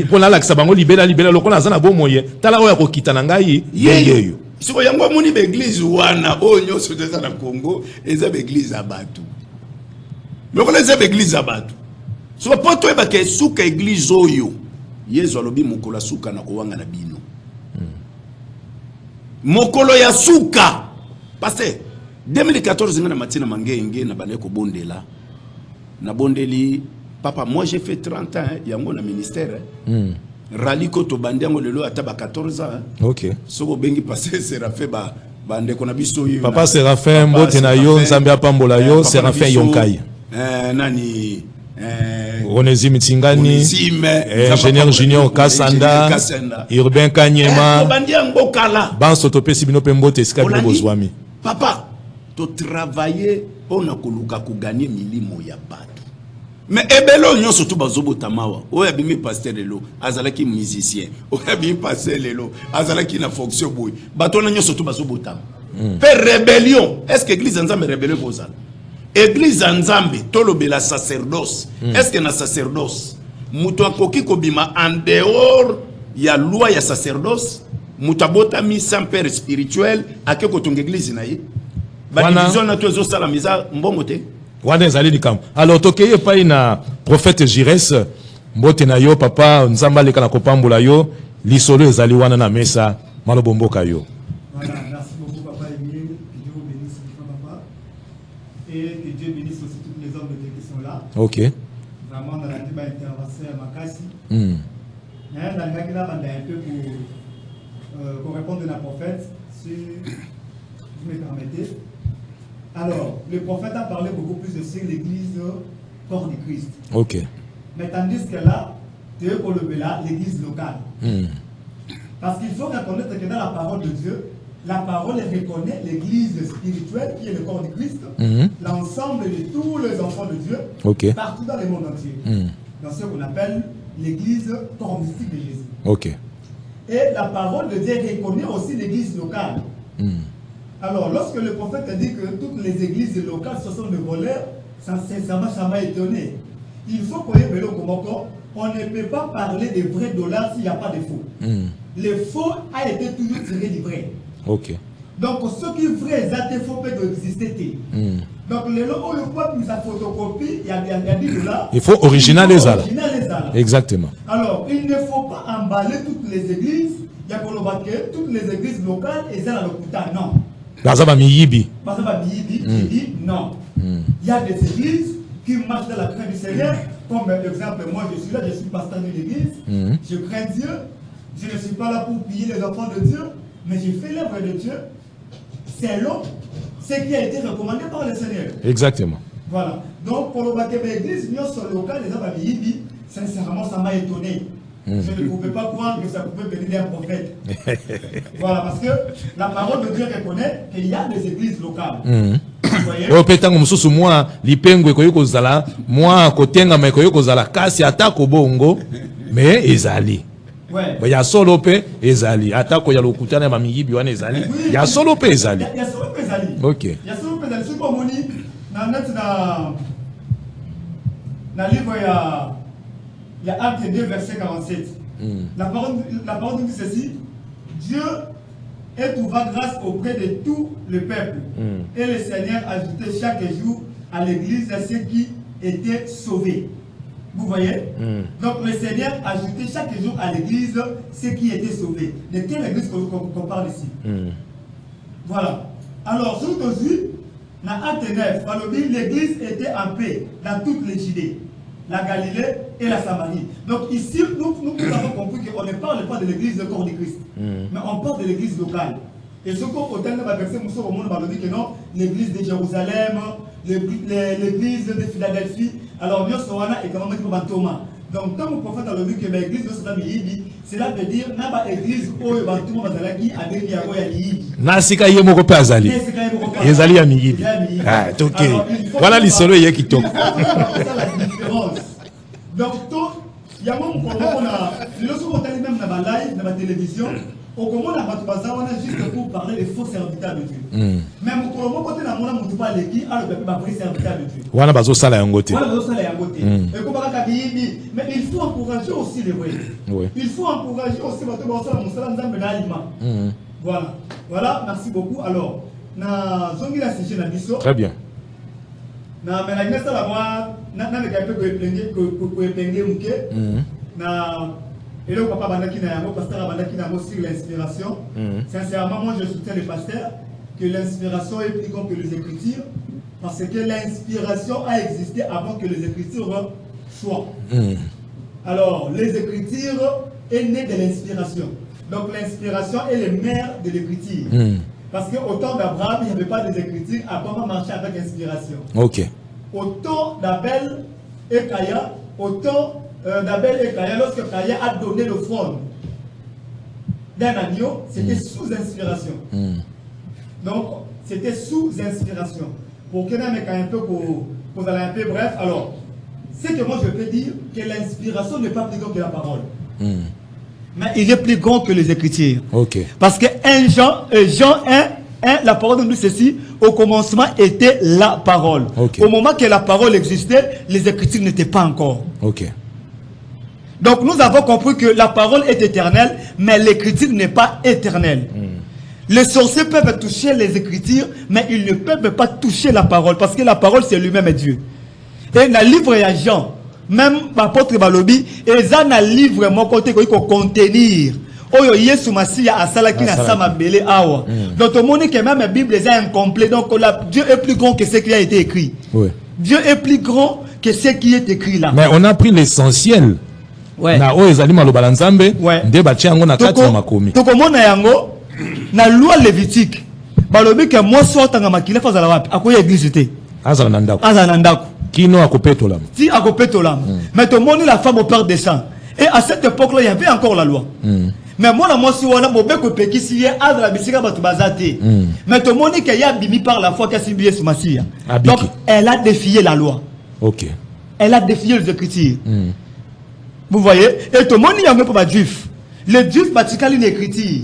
pour la laksa bango libela lokola za na bomo ye, tala oya ko kita na ngai yeyo.
Siko yango moni be église wana oyo soteza na Congo, eza be église abatu. Lokola eza be église abatu. Siko poto eba ke suka église oyo, Yesu alobi mokolo suka na kowanga na bino. Mokolo ya suka. Parce que 2014 ngana matina mangenge na bale ko bondela. Na bondeli papa moi j'ai fait 30 ans yango na ministère. Rali ko to bandiango lelo ataba 14 ans.
OK.
Soko bengi passé Séraphin bande ko na biso yo.
Papa Séraphin mbote na yo nzambe apambola yo Séraphin Yonkai.
Nani
Onésime Tsingani, ingénieur junior Kassanda, Urbain Kanyema, Bansotopesi bino pembote skabino bozwami.
Papa, to travailler pour na koluka ko gagner milimo ya bato. Mais ebelo nyonso to bazobota mawa. Oya bimi pasteur lelo, azalaki musicien. Oya bimi pasteur lelo, azalaki na fonction boy. Bato na nyonso to bazobota. Fait rébellion. Est-ce que l'église nzambe rébellion bozala? Église Nzambe, tolobela sacerdoce. Est-ce que na sacerdoce, muto akoki kobima en dehors ya loi ya sacerdoce, mutabota mi sans père spirituel, ake kotonga église na ye. Ba division na tozo sala miza mbongo te.
Wana ezali likam. Alors tokeye pa ina prophète Jires, mbote na yo papa nzamba leka na kopambola yo, lisolo ezali wana na mesa, malobo mboka yo.
Voilà, merci beaucoup papa Emile, que Dieu vous bénisse papa. Et que Dieu bénisse aussi tous les hommes de Dieu qui sont là.
OK.
Vraiment, dans la débat intervention à Makassi. Dans le cas là, un peu pour répondre à la prophète, si vous me permettez. Alors, le prophète a parlé beaucoup plus de sur l'église corps du Christ.
OK.
Mais tandis que là, Théo Kolobela, l'église locale. Parce qu'il faut reconnaître que dans la parole de Dieu, la parole reconnaît l'église spirituelle qui est le corps de Christ, l'ensemble de tous les enfants de Dieu, partout dans le monde entier. Dans ce qu'on appelle l'église corps mystique de Jésus. Et la parole de Dieu reconnaît aussi l'église locale. Alors, lorsque le prophète a dit que toutes les églises locales ce sont des voleurs, ça m'a étonné. Il faut qu'on ait on ne peut pas parler des vrais dollars s'il n'y a pas de faux. Le faux a été toujours tiré du vrai. Donc, ce qui est vrai, ça faux peut exister. Donc, les lots, le peuple nous a photocopié, il y a 10 $.
Il faut original les ala. Exactement.
Alors, il ne faut pas emballer toutes les églises. Il y a toutes les églises locales et ça, non.
Bazaba Miyibi.
J'ai dit non. Il y a des églises qui marchent dans la crainte du Seigneur. Comme exemple, moi je suis là, je suis pasteur de l'église. Je crains Dieu. Je ne suis pas là pour piller les enfants de Dieu, mais j'ai fait l'œuvre de Dieu selon ce qui a été recommandé par le Seigneur.
Exactement.
Voilà. Donc, pour le Bakebe Église, nous sommes local, les hommes sincèrement, ça m'a étonné. Je ne pouvais pas croire que ça pouvait venir d'un prophète. Voilà, parce que la parole de Dieu reconnaît qu'il y a des églises locales. Vous voyez?
Moi, lipengo koyoko zala, moi kotenga me koyoko zala kasi atako bongo, mais ezali. Il y a solo pe ezali. Atako ya lokutana ma miyibi wana ezali. Il y a solo pe ezali.
Il y a solo pe ezali.
OK.
Il y a solo pe ezali. C'est comme on dit dans le livre il y a Acte 2 verset 47. La parole nous dit ceci. Dieu est trouva grâce auprès de tout le peuple. Et le Seigneur ajoutait chaque jour à l'église à ceux qui étaient sauvés. Vous voyez? Donc le Seigneur ajoutait chaque jour à l'église ceux qui étaient sauvés. De quelle église qu'on parle ici? Voilà. Alors, surtout aussi, dans Acte 9, l'église était en paix dans toutes les Judées, la Galilée et la Samarie. Donc ici, nous avons compris qu'on ne parle pas de l'église de corps de Christ, mais on parle de l'église locale. Et ce qu'on a verset, nous dit que non, l'église de Jérusalem, l'église de Philadelphie, alors nous sommes également Thomas. Donc, quand le prophète a dit que l'église de Sodami, cela veut dire que l'église où il va tout le monde a dit
Nasika yemo ko azali. Ezali ya miyibi. Ah, OK. Voilà l'isolo yé qui toque.
Donc, il y a même on a lorsqu'on est même dans la live, dans la télévision, au comment on a juste pour parler des faux serviteurs de Dieu. Même au moment côté la mona mutu pas l'équipe, alors le pas vrai serviteur de Dieu.
Wana bazo sala yango te.
Wana bazo sala yango te. Et comment ka bibi, mais il faut encourager aussi les vrais. Oui. Il faut encourager aussi bato bazo sala musala nzambe na alima. Voilà. Voilà, merci beaucoup. Alors, na zongi la sujet na biso.
Très bien.
Na mais la nesta la moi na me ka pe ko epenge muke. Na et là, papa bandaki na yango, pasteur bandaki na yango sur l'inspiration. Sincèrement, moi je soutiens les pasteurs que l'inspiration est plus grande que les Écritures, parce que l'inspiration a existé avant que les Écritures soient. Alors, les Écritures est née de l'inspiration. Donc l'inspiration est le mère de l'Écriture. Parce qu'au temps d'Abraham, il n'y avait pas des Écritures, Abraham marchait avec inspiration.
OK.
Au temps d'Abel et Caïn, au temps d'Abel et Caïn, lorsque Caïn a donné l'offrande d'un agneau, c'était sous inspiration. Donc, c'était sous inspiration. Pour que un peu pour aller un peu bref, alors, c'est que moi je peux dire que l'inspiration n'est pas plus grande que la parole. Mais il est plus grand que les Écritures.
Okay.
Parce que Jean 1, la parole nous dit ceci, au commencement était la parole. Okay. Au moment que la parole existait, les Écritures n'étaient pas encore.
Okay.
Donc nous avons compris que la parole est éternelle, mais l'Écriture n'est pas éternelle. Les sorciers peuvent toucher les Écritures, mais ils ne peuvent pas toucher la parole, parce que la parole c'est lui-même Dieu. Et dans le livre de Jean, même l'apôtre Balobi, et dans le livre mon côté qu'il faut contenir. Oyo Yesu Masiya asalaki na sama belé awa. Donc tout le monde que même la Bible est incomplète. Donc Dieu est plus grand que ce qui a été écrit. Oui. Dieu est plus grand que ce qui est écrit là.
Mais on a pris l'essentiel.
Ouais.
Na o ezali maloba nzambe nde batia yango na kati ya makomi.
To komona yango na loi lévitique. Balobi ke mo sotanga makila fazala wapi? Akoya église te.
Azala na ndako.
Azala na ndako.
Kino akopetola.
Si akopetola. Mais tout le monde la femme au père des sang. Et à cette époque-là, il y avait encore la loi. Mais moi, si on a mon bec au péki, si il y a la bisika batubazate. Mais tout le monde qui a bimi par la foi qui a subi ce massia. Donc, elle a défié la loi.
Ok.
Elle a défié les Écritures. Vous voyez? Et tout le monde y a un peu pour les Juifs. Les Juifs, batikali l'écriture.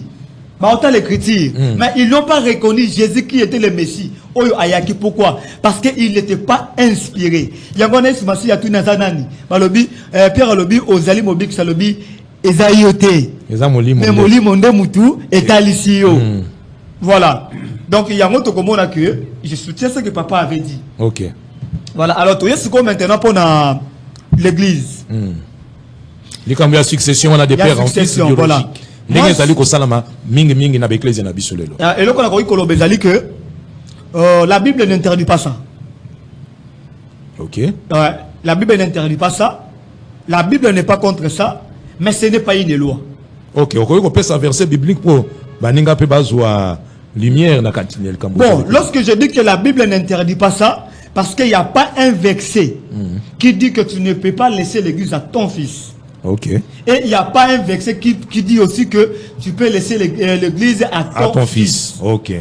Autant l'écriture. Mais ils n'ont pas reconnu Jésus qui était le Messie. Oyo ayaki, pourquoi? Parce qu'il n'était pas inspiré. Il y a un peu de tout nazanani. Malobi, Pierre Alobi, Ozali Mobik Salobi, Ezaïote. Mais Moli Monde Moutou, Etalisio. Voilà. Donc il y a un autre comment on a que je soutiens ce que papa avait dit.
Ok.
Voilà. Alors, tu sais quoi maintenant pour l'église?
Les comme la succession, on a des pères en fils biologiques.
Voilà.
Les gens qui salama mingi na l'église na bisolelo.
Et là, on a dit que la Bible n'interdit pas ça.
Ok.
Ouais, la Bible n'interdit pas ça. La Bible n'est pas contre ça, mais ce n'est pas une loi.
Ok. On peut un verset biblique pour baninga pe bazwa lumière na kantinel comme.
Bon, lorsque je dis que la Bible n'interdit pas ça, parce qu'il n'y a pas un verset qui dit que tu ne peux pas laisser l'église à ton fils.
Ok.
Et il n'y a pas un verset qui dit aussi que tu peux laisser l'église à ton fils.
Ok.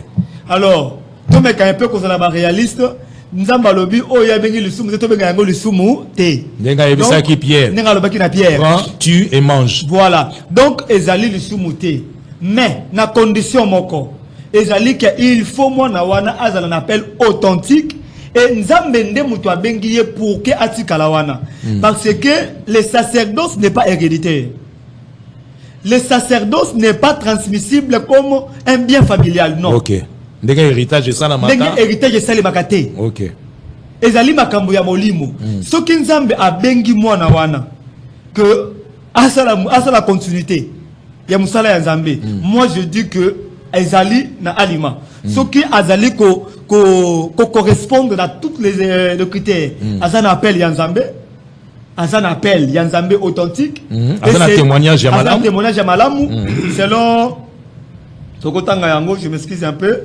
Alors, tout le monde un peu comme ça réaliste. Nous avons lobby oh il y a bien le soum, c'est bien le soumou té.
Nenga ebisa qui Pierre.
Nenga loba qui na Pierre.
Prends, tue et mange.
Voilà. Donc ezali le soumou té. Mais na condition moko. Ezali que il faut moi na wana azala un appel authentique. Et Nzambende Moutoua Benguiye pour que Atikalawana. Parce que le sacerdoce n'est pas héréditaire. Le sacerdoce n'est pas transmissible comme un bien familial. Non.
Ok. Ndenge héritage ça la mata.
Ndenge héritage ça le makate.
Ok.
Ezali makambo ya molimo. Soki Nzambe a bengi mwana wana que asala continuité. Ya musala ya Nzambe. Moi je dis que ezali na alima. Ce qui azali correspond à tous les critères. Azan appel Yanzambe. Azan appel Yanzambe authentique.
Azan témoignage à
Azan témoignage à Malamu. Selon Sokotanga Yango, je m'excuse un peu.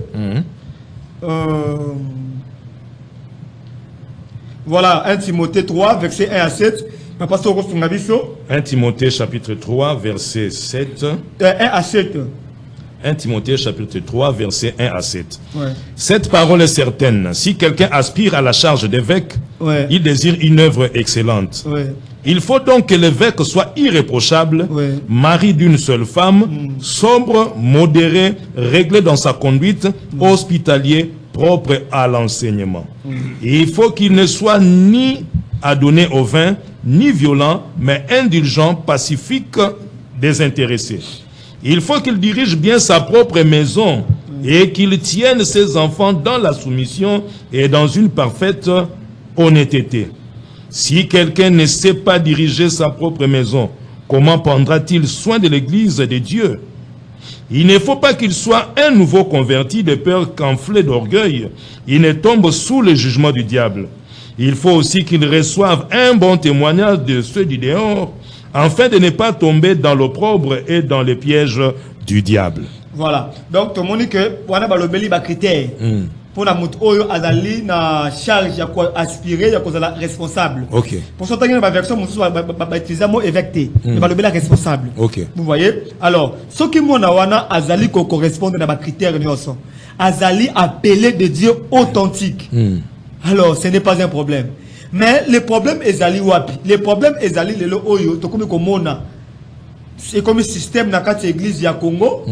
Voilà, 1 Timothée 3, verset 1 à 7.
1 Timothée chapitre 3, verset 7.
1 à 7.
1 Timothée chapitre 3 verset 1 à 7.
Ouais.
Cette parole est certaine. Si quelqu'un aspire à la charge d'évêque, il désire une œuvre excellente. Il faut donc que l'évêque soit irréprochable, mari d'une seule femme, sobre, modéré, réglé dans sa conduite, hospitalier, propre à l'enseignement. Il faut qu'il ne soit ni adonné au vin, ni violent, mais indulgent, pacifique, désintéressé. Il faut qu'il dirige bien sa propre maison et qu'il tienne ses enfants dans la soumission et dans une parfaite honnêteté. Si quelqu'un ne sait pas diriger sa propre maison, comment prendra-t-il soin de l'église de Dieu? Il ne faut pas qu'il soit un nouveau converti de peur qu'enflé d'orgueil, il ne tombe sous le jugement du diable. Il faut aussi qu'il reçoive un bon témoignage de ceux du dehors, afin de ne pas tomber dans l'opprobre et dans les pièges du diable.
Voilà. Donc, tout le monde dit que on a balobeli ba critère. Pour la moto oyo azali na charge ya quoi aspirer ya cause la responsable.
OK.
Pour ça dans la version mususu ba utiliser mot évêque. Mais balobeli responsable.
OK.
Vous voyez? Alors, ce qui mona wana azali ko correspondre na ba critère nyonso. Azali appelé de Dieu authentique. Alors, ce n'est pas un problème. Mais le problème est ali wapi. Le problème est ali le oyo to comme komona. C'est comme système na kati église ya Congo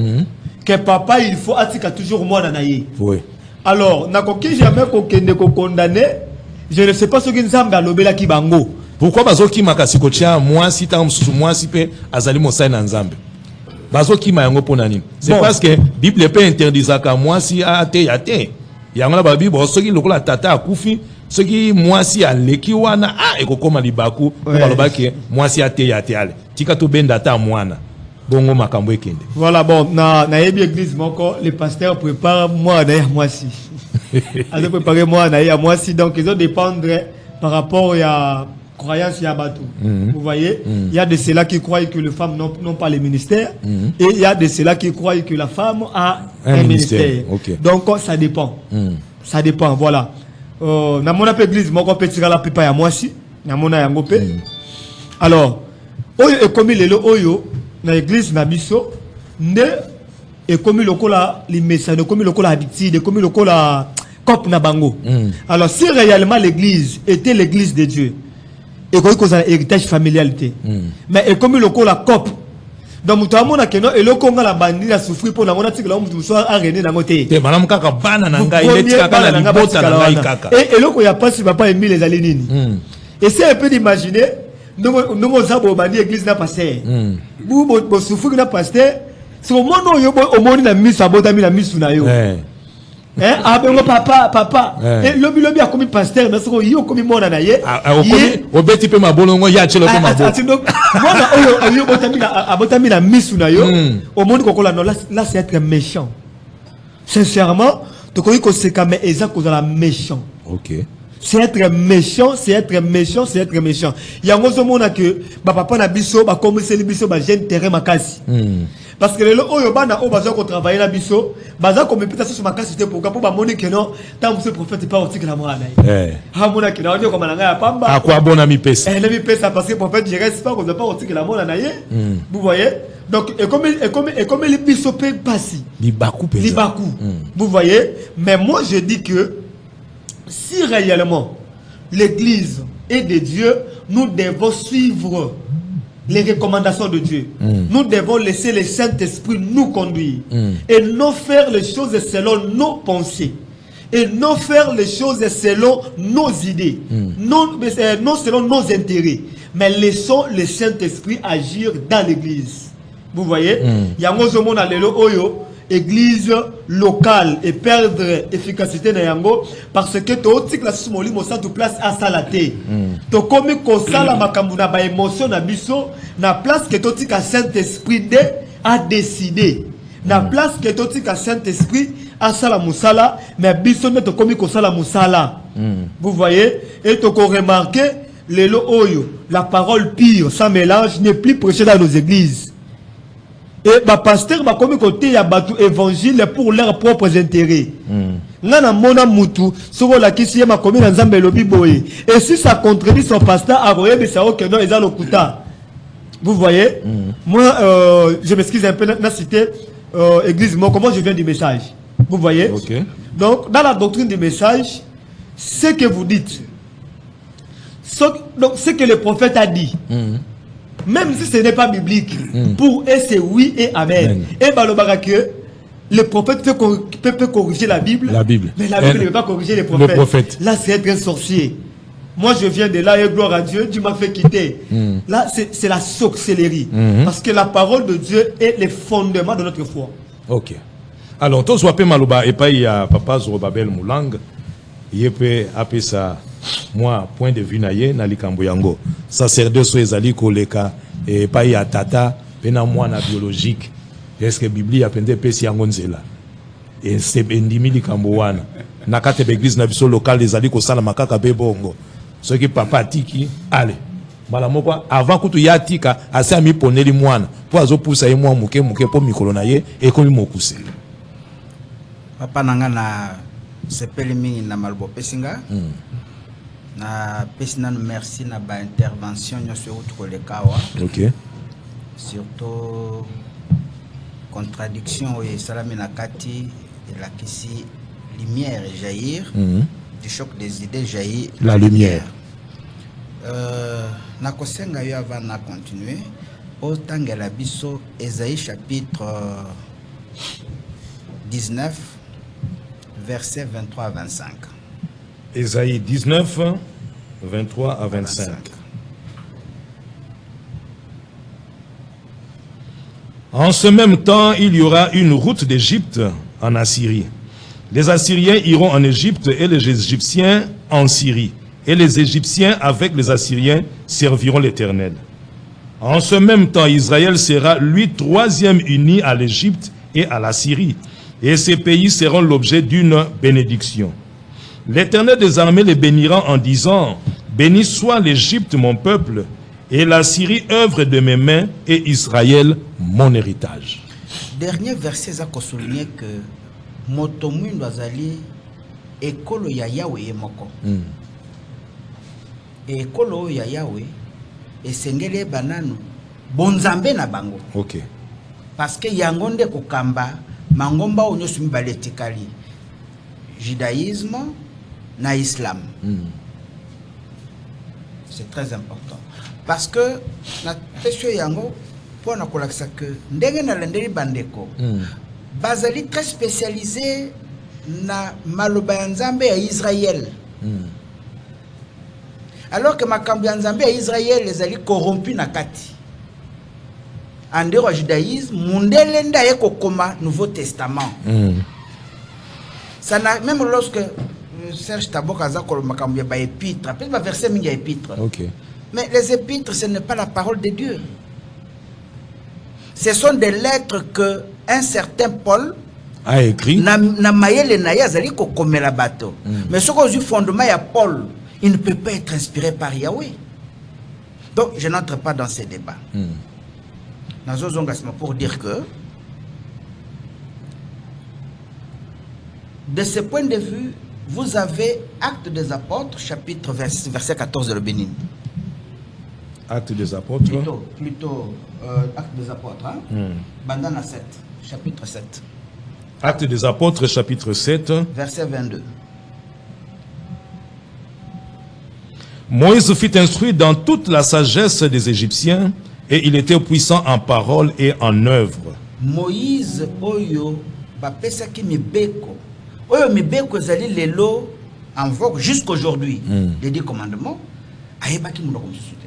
que papa il faut atika toujours moi na ye.
Oui.
Alors, na koki jamais ko kende ko condamner, je ne sais pas ce que Nzambe alobela ki bango.
Pourquoi bazoki makasi ko tia moi si tam susu moi si pe azali mosai na Nzambe. Bazoki ma yango pona nini? C'est parce que Bible peut interdire ka moi si ate yate. Yango na ba Bible soki lokola tata akufi ce qui moi si aleki wana ekokoma libaku balobaki moi si ate yate ale tika to benda ta mwana bongo makambo ekende.
Voilà, bon na yebi église moko le pasteur prépare moi d'ailleurs moi si a préparer moi d'ailleurs moi si, donc ils ont dépendre par rapport à croyance ya batou. Vous voyez, il y a de ceux-là qui croient que les femmes n'ont pas le ministère et il y a de ceux-là qui croient que la femme a un ministère.
Okay.
Donc ça dépend. Ça dépend, voilà. Na mona pe église moko petit la pipa ya mwasi na mona yango pe. Alors oyo ekomi lelo oyo na église na biso nde ekomi lokola limesa, ekomi lokola habitude, ekomi lokola cop na bango. Alors si réellement l'église était l'église de Dieu, et qu'on a un héritage familialité, mais ekomi lokola cop. Donc mutuamo na keno eloko nga la bandi la souffrir pour na ngona tikela mutu so a rené na ngote.
Te malam kaka bana na ngai leti kaka na libota na ngai kaka.
Et eloko ya pas papa Emile les alinini. Et c'est un peu d'imaginer nous zabo bandi église na pasteur. Bo souffrir na pasteur, c'est au moment yo au moni na misu abota mi na misu na yo. Abengo papa et lobi a commis pasteur mais so yo commis mona na ye
obeti pe mabolongo ya chelo pe mabo
mona oyo abotami na misu na yo au monde kokola non là c'est être méchant sincèrement to koyi ko seka mais eza ko za la méchant.
OK,
c'est être méchant, c'est être méchant, c'est être méchant. Yango zo mona que ba papa na biso ba commencer le biso ba jeune terrain makasi. Parce que le oyo bana o baza ko travailler na biso, baza ko mepita sur makasi te pour ba moni que non, tant ce prophète pas au la mona na. Ha mona que na onyo comme na ya pamba.
A quoi bona mi pesa.
Na mi pesa parce que prophète je reste pas ko pas au la mona na ye. Vous voyez? Donc et comme les biso pe passi. Libaku. Vous voyez? Mais moi je dis que si réellement l'église est de Dieu, nous devons suivre les recommandations de Dieu. Nous devons laisser le Saint-Esprit nous conduire et non faire les choses selon nos pensées et non faire les choses selon nos idées, non selon nos intérêts, mais laissons le Saint-Esprit agir dans l'église. Vous voyez? Il y a un lelo oyo église locale et perdre efficacité na yango parce que to tik la simoli mo centre place à salaté to komi ko sala makambu na ba émotion na biso na place que to tik Saint-Esprit de a décidé na place que to tik Saint-Esprit a sala musala mais biso ne to komi ko sala musala. Vous voyez? Et to ko remarquer le oyo la parole pure sans mélange n'est plus prêchée dans nos églises. Et ma pasteur m'a commis côté ya batu évangile pour leurs propres intérêts. Ngana mona mutu soko la kisi ma commis dans nzambe lobi boye. Et si ça contredit son pasteur a royé ça que non ils ont le kuta. Vous voyez? Moi je m'excuse un peu na cité église moi comment je viens du message. Vous voyez?
Okay.
Donc dans la doctrine du message ce que vous dites donc ce que le prophète a dit. Même si ce n'est pas biblique, pour eux c'est oui et amen. Et balobara que le prophète peut corriger la Bible, mais la Bible ne peut pas corriger les prophètes. Là c'est être un sorcier. Moi je viens de là et gloire à Dieu, Dieu m'a fait quitter. Là c'est la sorcellerie. Parce que la parole de Dieu est le fondement de notre foi.
OK. Alors, tous wapé maloba et pas il y a papa Zorobabel Moulang, il peut appeler ça. Moi, point de vue naïe, na likambo yango. Sacerdoce ezali koleka et pas ya tata, pena moi na biologique. Est-ce que Bible a pende pesi yango nzela? Et c'est endimi likambo wana. Na kate l'église na biso local ezali ko sala makaka be bongo. Ce qui papa tiki, allez. Bala moko avant kutu ya tika asa mi poneli mwana. Po azo pousa ye mwa muke po mikolo na ye e komi mokuse.
Papa nanga na sepeli mingi na malbo pesinga. Na pesina merci na ba intervention nyoso utuko lekawa.
OK.
Surtout contradiction et salami na kati et la kisi lumière jaillir du choc des idées jaillit
la lumière.
Na kosenga yo avant na continuer au tangela biso Ésaïe chapitre 19 versets 23 à 25.
Ésaïe 19, 23 à 25. En ce même temps, il y aura une route d'Égypte en Assyrie. Les Assyriens iront en Égypte et les Égyptiens en Syrie. Et les Égyptiens avec les Assyriens serviront l'Éternel. En ce même temps, Israël sera lui troisième uni à l'Égypte et à la Syrie. Et ces pays seront l'objet d'une bénédiction. L'Éternel des armées les bénira en disant: béni soit l'Égypte mon peuple, et la Syrie œuvre de mes mains, et Israël mon héritage.
Dernier verset ça souligner que motomundo azali ekolo ya Yahweh moko. Ekolo ya Yahweh esengele banano bonzambe na bango.
OK.
parce que yangonde kokamba mangomba onyo sumi baletikali judaïsme na islam. C'est très important parce que na question yango pour na kolakisa que ndenge na lendeli bandeko bazali très spécialisé na maloba ya Nzambe ya Israël. Alors que makambo ya Nzambe ya Israël ezali corrompu na kati. En dehors du judaïsme, mundele nda yeko koma Nouveau Testament. Ça n'a même lorsque Serge Tabok a zakolo makambo ya ba épître, peut-être ba verset mingi ya épître.
OK.
Mais les épîtres ce n'est pas la parole de Dieu. Ce sont des lettres que un certain Paul
a écrit
na mayele na yazali ko komela bato. Mais ce qu'on du fondement ya Paul, il ne peut pas être inspiré par Yahweh. Donc je n'entre pas dans ces débats. Pour dire que de ce point de vue, vous avez Actes des Apôtres, chapitre 26, verset 14 de le Bénin.
Actes des Apôtres.
Plutôt Actes des Apôtres, hein? Bandana 7, chapitre 7.
Actes des Apôtres, chapitre 7.
Verset 22.
Moïse fut instruit dans toute la sagesse des Égyptiens et il était puissant en parole et en œuvre.
Moïse oyo bapesaki mibeko. Oyo mibeko zali lelo en vogue jusqu'aujourd'hui. Les 10 commandements. Ayebaki munoko msusute.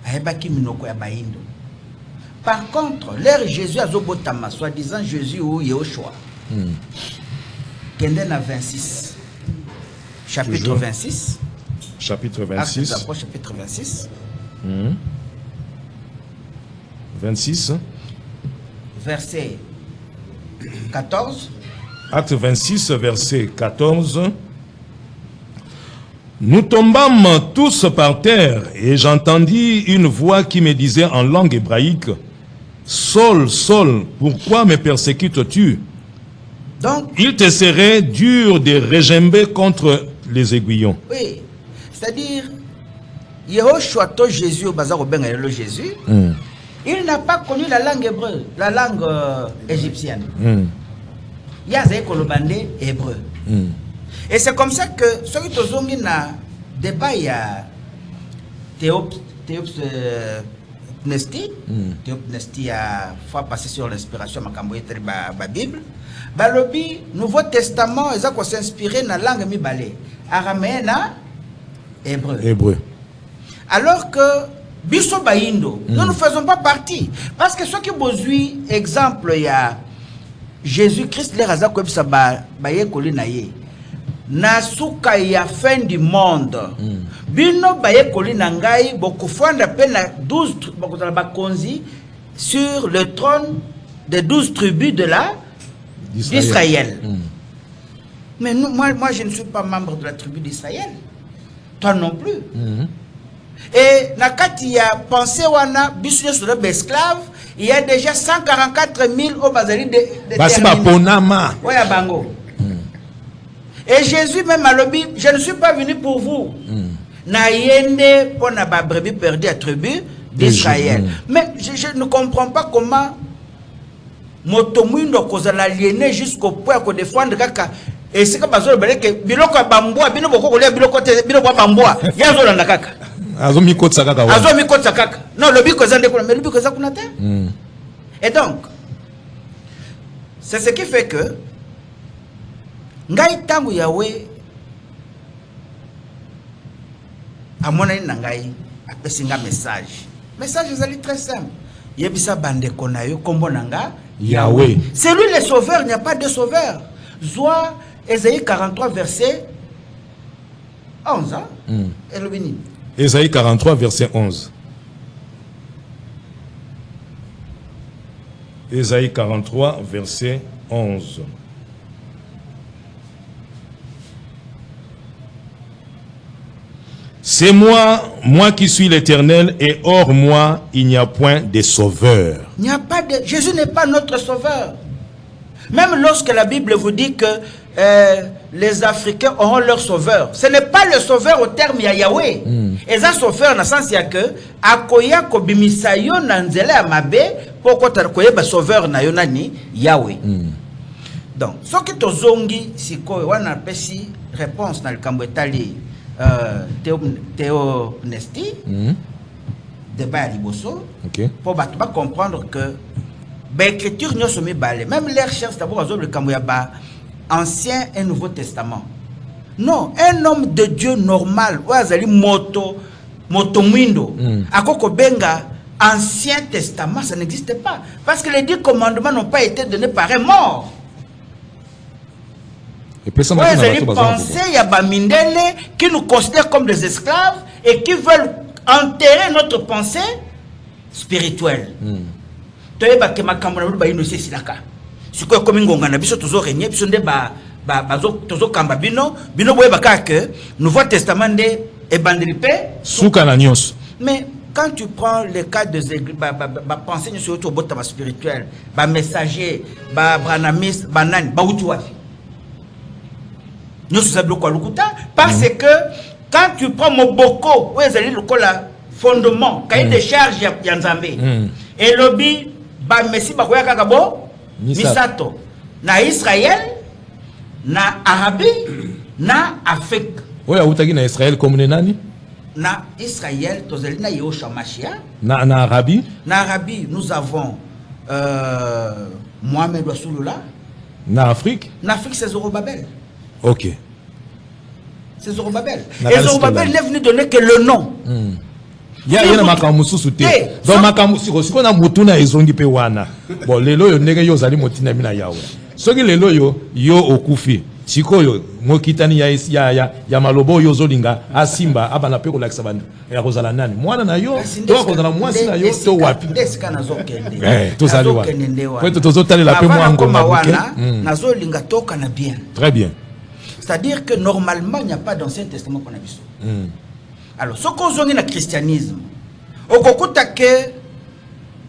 Ayebaki minoko ya baindo. Par contre, l'ère Jésus azobotama, soi-disant Jésus ou Yehoshua. Kende na 26. Chapitre
Toujours.
26.
Chapitre 26.
Chapitre 26.
26.
Verset 14.
Acte 26, verset 14. Nous tombâmes tous par terre et j'entendis une voix qui me disait en langue hébraïque, Saul, Saul, pourquoi me persécutes-tu?
Donc,
Il te serait dur de régimber contre les aiguillons.
oui, c'est-à-dire, Yehoshua to Jésus au bazar au Bengalelo Jésus, il n'a pas connu la langue hébreu, la langue égyptienne. Il y a des kolobandé hébreu. Et c'est comme ça que ceux qui ont na débat il y a Théopnesti a fois passé sur l'inspiration makambo yetri ba Bible. Balobi Nouveau Testament ils ont s'inspiré na langue mibale araméen na hébreu.
Hébreu. Alors
que biso baindo nous ne faisons pas partie parce que ceux qui besoin exemple il y a Jésus-Christ les raza ko bisa ba yekoli na ye na suka ya fin du monde bino ba yekoli na ngai bokufanda pe na 12 bakotala bakonzi sur le trône des 12 tribus de la d'Israël. Mais nous, moi je ne suis pas membre de la tribu d'Israël, toi non plus. Et nakati ya pensé wana biso sur l'esclave, il y a déjà 144 000 au bazali de
Ponama.
Oya bango. Et Jésus même a lobby, je ne suis pas venu pour vous. Na yende pour na ba brebis perdu à tribu d'Israël. Mais je ne comprends pas comment motomuindo kozala aliéné jusqu'au point qu'on défendre kaka. Et c'est comme ça que biloko bamboa bino boko kolia biloko te biloko bamboa yazo landa kaka.
Azo mikotsa kaka.
Azo mikotsa kaka. Non, le biko zande kuna, mais le biko za kuna te. Et donc c'est ce qui fait que ngai tangu Yahweh amona ni ngai apesinga message. Message ezali très simple. Yebisa bande kona yo kombo nanga
Yahweh.
C'est lui le sauveur, il n'y a pas de sauveur. Zoa Ésaïe 43 verset 11 hein? Elobini.
Ésaïe 43 verset 11. Ésaïe 43 verset 11. C'est moi qui suis l'Éternel, et hors moi, il n'y a point de sauveur.
Il n'y a pas de... Jésus n'est pas notre sauveur. Même lorsque la Bible vous dit que les Africains auront leur sauveur, ce n'est pas le sauveur au terme ya Yahweh. Et ça sauveur dans le sens que akoya kobimisayo na nzela ya mabe pourquoi tu as sauveur na yonani Yahweh. Donc, ce qui te zongi, c'est quoi? On a pesi réponse dans le Cambodge Théonesti, débat à Liboso, pour comprendre que l'écriture n'y a sommet balé. Même les recherches d'abord le Cambodge, Ancien et Nouveau Testament. Non, un homme de Dieu normal, Ouazali Moto Mwindo, à Koko Benga, Ancien Testament, ça n'existe pas. Parce que les 10 commandements n'ont pas été donnés par un mort. Vous allez penser, il y a Bamindele qui nous considèrent comme des esclaves et qui veulent enterrer notre pensée spirituelle. Tu sais que ma camarade ba ino c'est silaka. Si quoi comme ngongana biso toujours régner biso nde toujours kamba bino boye baka que Nouveau Testament de ebandelipe
soukananios.
Mais quand tu prends le cas de pensée sur le botama spirituel, ba messager, ba branamis, banane, ba utuwafi. Nous sommes parce que quand tu prends mon boko, où est le fondement, cahier de charge Yanzambe, et lobby, ba messi ba koya kakabo, misato, na Israël, na Arabie, na Afrique.
Oui, où na Israël comme nani?
Na Israël, tozelina Yosha Machia.
Na Arabie?
Na Arabie, nous avons Mohamed Wassouloula.
Na Afrique?
Na Afrique, c'est Zorobabel.
Ok.
C'est Zorobabel. Et Zorobabel n'est venu donner que le nom.
Il y a makamusu soute. Donc makamusu aussi qu'on a mutuna ezongi pe wana. Bon lelo yo ndenge yo zali motina mina yawe. Soki lelo yo okufi. Sikoyo mokitani ya malobo yo zolinga asimba abana pe ko lakisa bandu. Ya kozala nani? Mwana na yo to kozala mwasi na yo to wapi?
Deska na zokende.
To zali wa. Peut to zotali la pe mwa ngoma
wana na zolinga toka na bien.
Très bien.
C'est-à-dire que normalement, il n'y a pas d'Ancien Testament qu'on a vu. Alors, ce qu'on a dans le christianisme, au que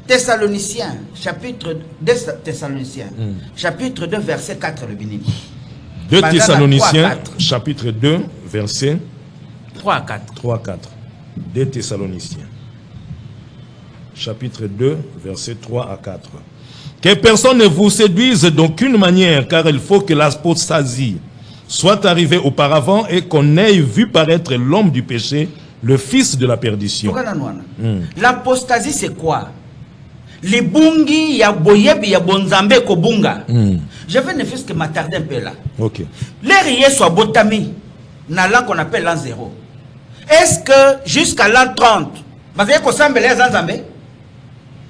Thessaloniciens, chapitre 2, chapitre 2, verset 4, le béni.
2 Thessaloniciens, chapitre 2, verset
3 à 4.
3 à 4. 2 Thessaloniciens, chapitre 2, verset 3 à 4. Que personne ne vous séduise d'aucune manière, car il faut que l'apostasie soit arrivé auparavant et qu'on ait vu paraître l'homme du péché, le fils de la perdition.
L'apostasie, c'est quoi? Les bungi, ya boyebi, ya bonzambe kobunga. Je vais ne faire que m'attarder un peu là.
Ok.
Les riés soit botami, na l'an qu'on appelle l'an 0. Est-ce que jusqu'à l'an 30, vous avez qu'on les nzambe?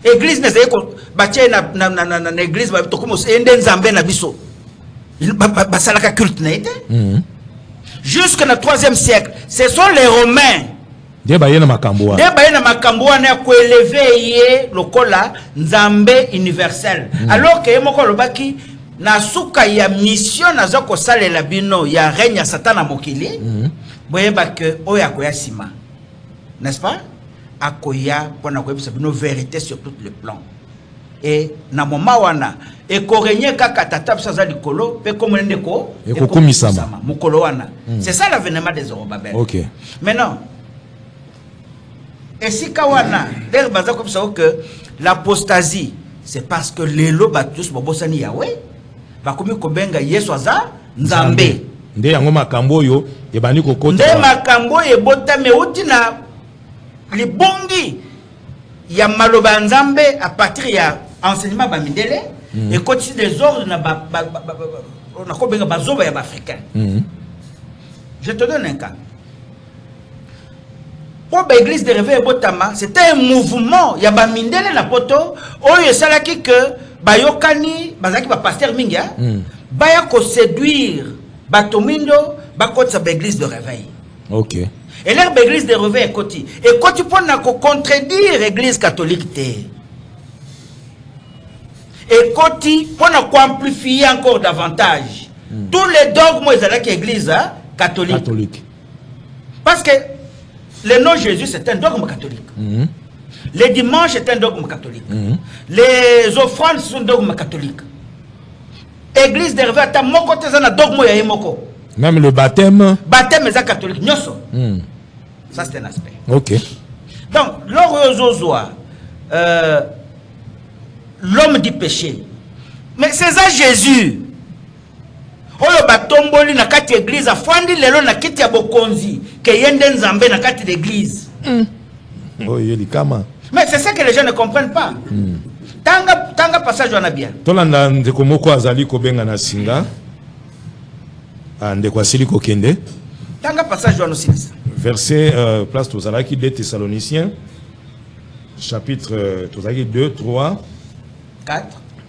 Église, vous avez qu'on bâtit na église, vous avez qu'on nzambe na biso. Basalaka culte n'a été. Jusqu'au 3e siècle, ce sont les Romains.
Débaye na makamboa.
Débaye na makamboa na ko élever le kola nzambe universel. Alors que yemoko lobaki na suka ya mission na zoko sale la bino ya règne ya Satan mokili. Boyeba que oya koya sima. N'est-ce pas? Akoya pona ko ebisa bino vérité sur tout le plan. Et na moma wana et korenye kaka tata bisaza likolo pe komonende ko
ekokumisama
mukolo wana. C'est ça l'avènement des Zorobabel.
OK.
Maintenant et si kawana der baza comme ça que l'apostasie c'est parce que lelo batus bobosani Yahweh ba komi kobenga Yesu aza nzambe.
Nde yango makambo yo ebani kokota.
Nde makambo ebota me utina libongi ya maloba nzambe à partir ya enseignement bamidele et quand des ordres na on a combien bazoba ya africain. Je te donne un cas. Pour l'église de réveil botama, c'était un mouvement ya bamindele na poto oyo salaki que bayokani bazaki ba pasteur minga baya ko séduire batomindo bakotsa ba église de réveil.
OK.
Et l'herbe église de réveil est côté. Et quand tu prends à contredire l'église catholique, et quand tu prends à amplifier encore davantage tous les dogmes de l'église catholique. Parce que le nom Jésus c'est un dogme catholique. Les dimanches c'est un dogme catholique. Les offrandes sont un dogme catholique. Église de réveil, tu as mon côté un dogme ya moko.
Même le baptême.
Baptême est catholique. Ça c'est un aspect.
OK.
Donc, l'Orozozoa, l'homme du péché. Mais c'est ça Jésus. Oyo batomboli na kati église afandi lelo na kiti ya bokonzi ke yende nzambe na kati d'église. Mais c'est ça que les gens ne comprennent pas. Tanga passage wana bien.
Tolanda ndeko moko azali kobenga na singa. Ndeko asili kokende.
Tanga passage wana silisa.
Verset place tozalaki 2 Thessaloniciens chapitre tozalaki 2 3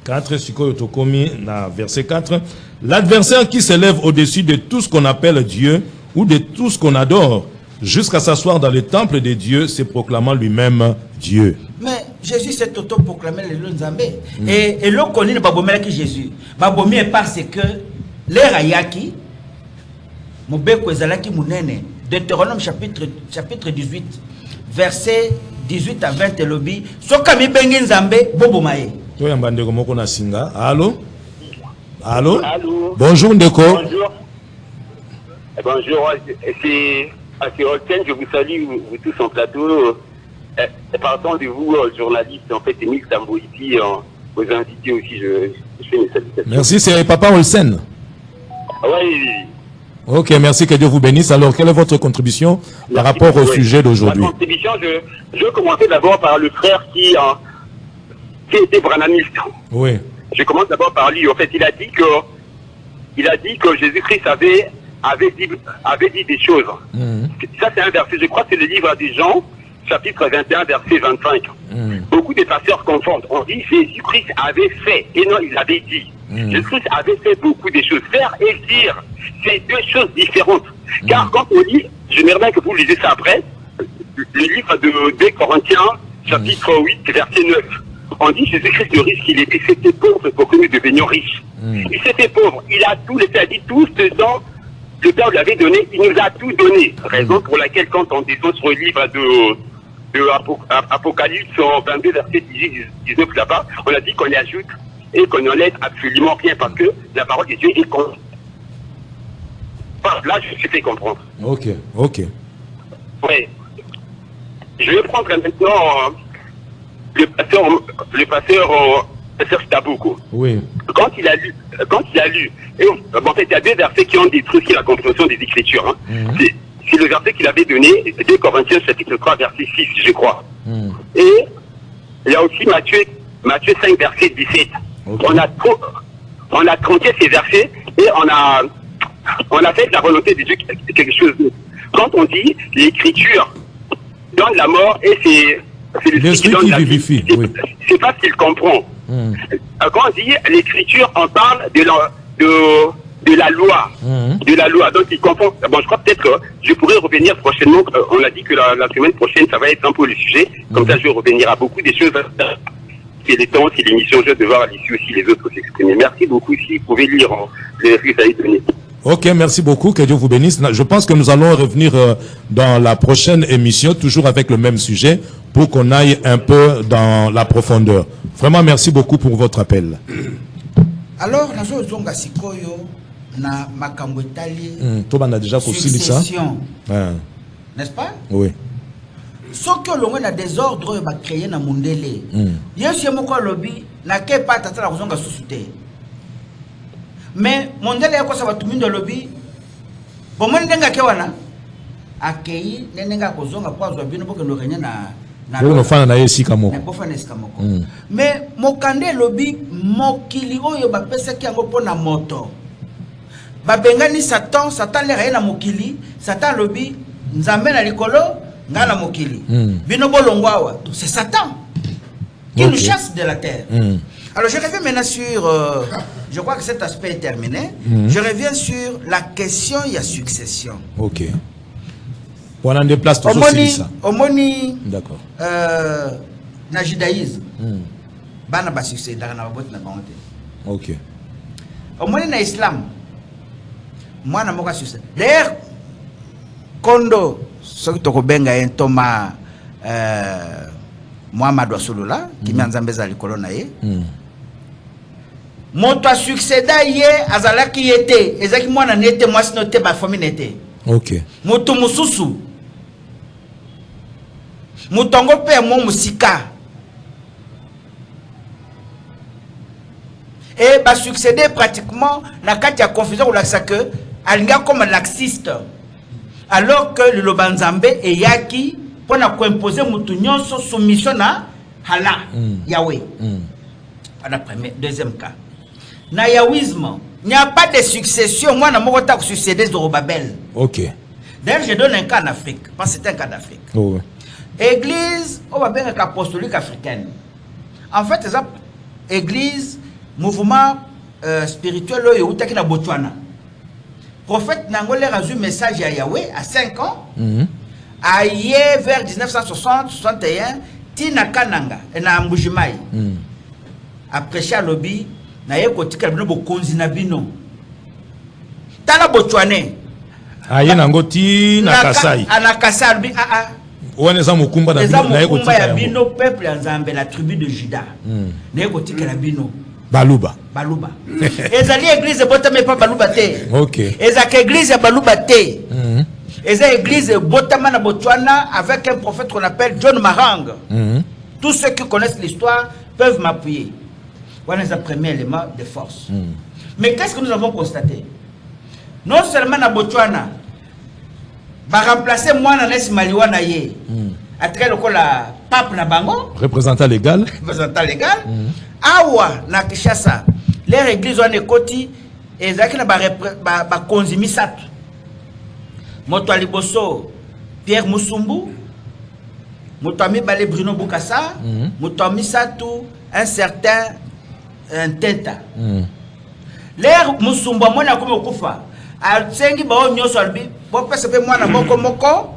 4 sikoyo tokomi na verset 4. L'adversaire qui s'élève au-dessus de tout ce qu'on appelle Dieu ou de tout ce qu'on adore jusqu'à s'asseoir dans le temple de Dieu, se proclamant lui-même Dieu.
Mais Jésus s'est auto-proclamé le Nzambe. Et l'on connaît le babomé qui Jésus. Babomé parce que l'air ayaki, Mobeko ezalaki munene. Deutéronome chapitre 18, verset 18 à 20 lobby. Sokami bengi Nzambe bobomaye.
Toyamba ndeko moko na singa. Allô? Allô?
Allô?
Bonjour Ndeko.
Bonjour. Bonjour, c'est Holten, je vous salue, vous tous en plateau. Pardon de vous, journaliste, en fait, Émile Sambo ici, vos invités aussi, je fais mes salutations.
Merci, c'est Papa Olsen.
Oui.
Ok, merci, que Dieu vous bénisse. Alors, quelle est votre contribution par rapport au sujet d'aujourd'hui?
Ma contribution, je commençais d'abord par le frère qui était branamiste.
Oui.
Je commence d'abord par lui. En fait, il a dit que Jésus-Christ avait dit des choses. Ça, c'est un verset. Je crois que c'est le livre des Jean, chapitre 21, verset 25. Beaucoup de pasteurs confondent. On dit Jésus-Christ avait fait, et non, il avait dit. Jésus-Christ avait fait beaucoup de choses. Faire et dire, c'est deux choses différentes. Car quand on lit, j'aimerais bien que vous lisez ça après, le livre de 2 Corinthiens, chapitre 8, verset 9. On dit Jésus-Christ, le risque qu'il était pauvre pour que nous devenions riches. Il s'était pauvre, il a tout laissé, il a dit tout ce temps, le Père lui avait donné, il nous a tout donné. Raison pour laquelle quand on descend sur le livre de Apocalypse 22, verset 19 là-bas, on a dit qu'on y ajoute et qu'on n'enlève absolument rien parce que la parole de Dieu est contre. Là, je me suis fait comprendre.
Ok.
Oui. Je vais prendre maintenant le pasteur Staboko.
Oui.
Quand il a lu, et en fait, il y a deux versets qui ont détruit la compréhension des Écritures. C'est le verset qu'il avait donné, 2 Corinthiens chapitre 3, verset 6, je crois. Et il y a aussi Matthieu 5, verset 17. Okay. On a tronqué ces versets et on a fait de la volonté de Dieu quelque chose d'autre. Quand on dit l'Écriture donne la mort et c'est l'Esprit qui vivifie. C'est pas ce qu'il comprend. Quand on dit l'Écriture, on parle de la loi. De la loi. Donc il comprend. Bon, je crois peut-être que je pourrais revenir prochainement. On a dit que la semaine prochaine, ça va être un peu le sujet. Comme ça, je vais revenir à beaucoup des choses. C'est les temps, c'est l'émission, je vais devoir à l'issue aussi les autres s'exprimer. Merci beaucoup. Si vous pouvez lire les récits que vous avez donnés.
Ok, merci beaucoup, que Dieu vous bénisse. Je pense que nous allons revenir dans la prochaine émission, toujours avec le même sujet, pour qu'on aille un peu dans la profondeur. Vraiment, merci beaucoup pour votre appel.
Alors, nazo zonga sikoyo na makambo etali.
Toi, on a déjà consulté ça.
N'est-ce pas?
Oui.
Ce que l'on a désordre va créer na mundele. Yesu yemoko lobi na ke pata tala zonga susute. Mais mondele yako sa batumindo lobi bomoni ndenga ke wana akei nenga kozonga kwa zwa bino boke ndokenya na
no fana na yesi kamoko.
Na bofana esi kamoko. Mais mokande lobi mokili oyo bapesa ki yango pona moto. Babengani Satan le raye na mokili, Satan lobi nzambe na likolo ngana mokili. Bino bolongwawa, c'est Satan qui nous chasse de la terre. Alors je reviens maintenant sur, je crois que cet aspect est terminé. Je reviens sur la question il y a succession.
Ok. On en déplace toujours ça.
Omoni.
D'accord.
Na judaïsme. Bana ba succès dans na botte na banté.
Ok.
Omoni na islam. Moi na moka succès. D'ailleurs kondo ce que to benga en toma Muhammad Rasulullah qui m'a nzambe za likolo na ye. Moto a succéda ye azalaki yete ezaki mwana nete mwasi note ba famille nete.
OK.
Moto mususu mutongo pe mo musika et va succéder pratiquement la carte de confusion ou la que alinga comme laxiste alors que le Lobanzambe et Yaki pour imposer mutunyon sur soumission à Hala Yahweh. Deuxième cas. Na yaouisme, il n'y a pas de succession. Moi, je n'ai pas succéder Zorobabel.
Ok.
D'ailleurs, je donne un cas en Afrique, parce que c'est un cas d'Afrique.
Oh, ouais.
Église, on va bien avec l'apostolique africaine. En fait, c'est église, mouvement spirituel, il y a Botswana. Prophète Nangolé a reçu un message à Yahweh à 5 ans. Aïe vers 1960-61, Tina Kananga, et na Mbujimai. Après ça, lobby, na ye kotika bino bokonzi na bino. Tala Botswané.
Aye nangoti na Kasai.
Ana Kasai bi
Wane za mukumba na bino na ye kotika
ya bino peuple ya Nzambe la tribu de Juda. Na ye kotika na bino.
Baluba.
Baluba. Ezali église botame pas Baluba te.
OK.
Ezaki église ya Baluba te. Ezali église botama na Botswana avec un prophète qu'on appelle John Marang. Tous ceux qui connaissent l'histoire peuvent m'appuyer. Voilà le premier élément de force. Mais qu'est-ce que nous avons constaté? Non seulement na Botswana, va remplacer moi na Nes Maliwana ye. À travers le pape na bango.
Représentant légal.
Représentant légal. Awa na Kinshasa, leur église on ekoti et zaki na ba konzimisat. Moto Aliboso, Pierre Musumbu, moto ami Balé Bruno Bukasa, moto ami Satou, un certain Tenta. L'air Musumba mona comme okufa. A tsengi ba onyo solbi, bo pese pe mwana moko moko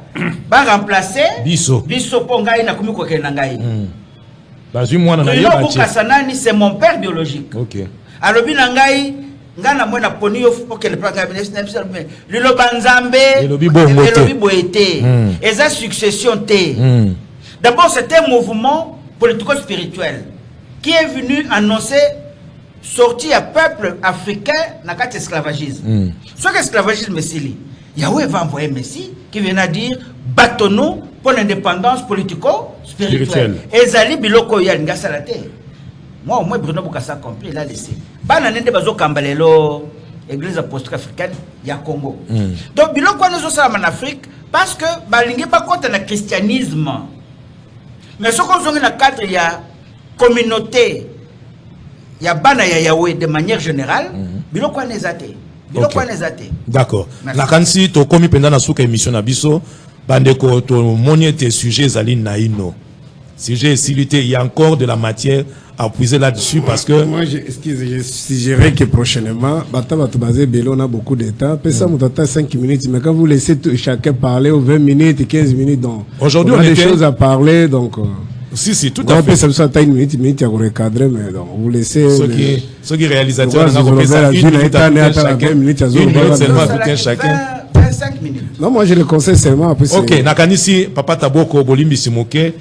ba remplacer biso pongai na kumiko kenangai.
Bazui mwana na
yeba Bukasa nani c'est mon père biologique.
OK.
Alobi nangai ngana mwana poni yo OK le programme le Lobanzambe le lobi boete. Eza succession té. D'abord c'était un mouvement politico-spirituel qui est venu annoncer sortie à peuple africain dans le esclavagisme. Ce qu'esclavagisme Messie, Yahweh va envoyer Messie qui vient à dire bâtons-nous pour l'indépendance politico-spirituelle. Et Zali Biloko Yalnga Salate. Moi au moins Bruno Bukasa compris, il a laissé. Bananende Bazo Kambalelo, Église apostolique africaine, il y a Congo. Donc Biloko nous sommes en Afrique parce que Balingue pas contre le christianisme. Mais ce qu'on a dans le cadre, il y a communauté. Il y a bana ya Yahweh de manière générale, biloko anezate. Biloko anezate. D'accord.
La kansi to komi pendant na suka émission na biso, bandeko to monier tes sujets zali naino. Sujet silité, il y a encore de la matière à puiser là-dessus parce que
moi je suggérerais que prochainement bata basé Bélo on a beaucoup de temps, peut ça m'attend 5 minutes mais quand vous laissez chacun parler aux 20 minutes 15 minutes donc aujourd'hui on a des choses à parler donc
si tout à fait.
Ça peut une minute à recadrer mais donc vous laissez
ceux qui réalisateurs on a fait ça une minute chacun
25 minutes.
Non moi je le conseille seulement après.
OK, nakanisi papa Taboko Bolimbi Simoke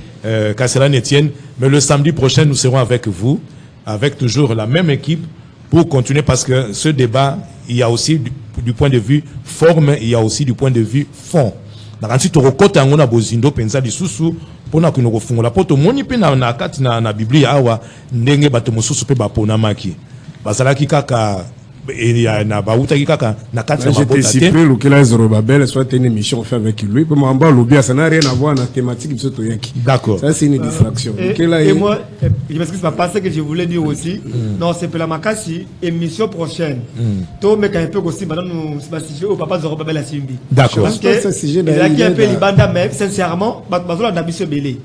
Kasserane Etienne, mais le samedi prochain nous serons avec vous avec toujours la même équipe pour continuer parce que ce débat il y a aussi du point de vue forme, il y a aussi du point de vue fond. Nakanisi to rekota ngona bozindo penza lisusu pona ko nofungola poto moni pe na kati na Biblia awa ndenge bato mosusu pe bapona maki bazalaki kaka na bauta kaka na kati na
mabota. J'étais si près Lukela Zorobabel soit une émission fait avec lui pour m'en lobby ça n'a rien à voir dans la thématique de Toyaki.
D'accord.
Ça c'est une distraction.
Et moi je m'excuse pas ce que je voulais dire aussi. Non, c'est pour la Makasi émission prochaine. To meka un peu aussi maintenant nous sujet au papa Zorobabel à Simbi.
D'accord.
Parce que il y a qui un peu libanda mais sincèrement bazola d'ambition belé.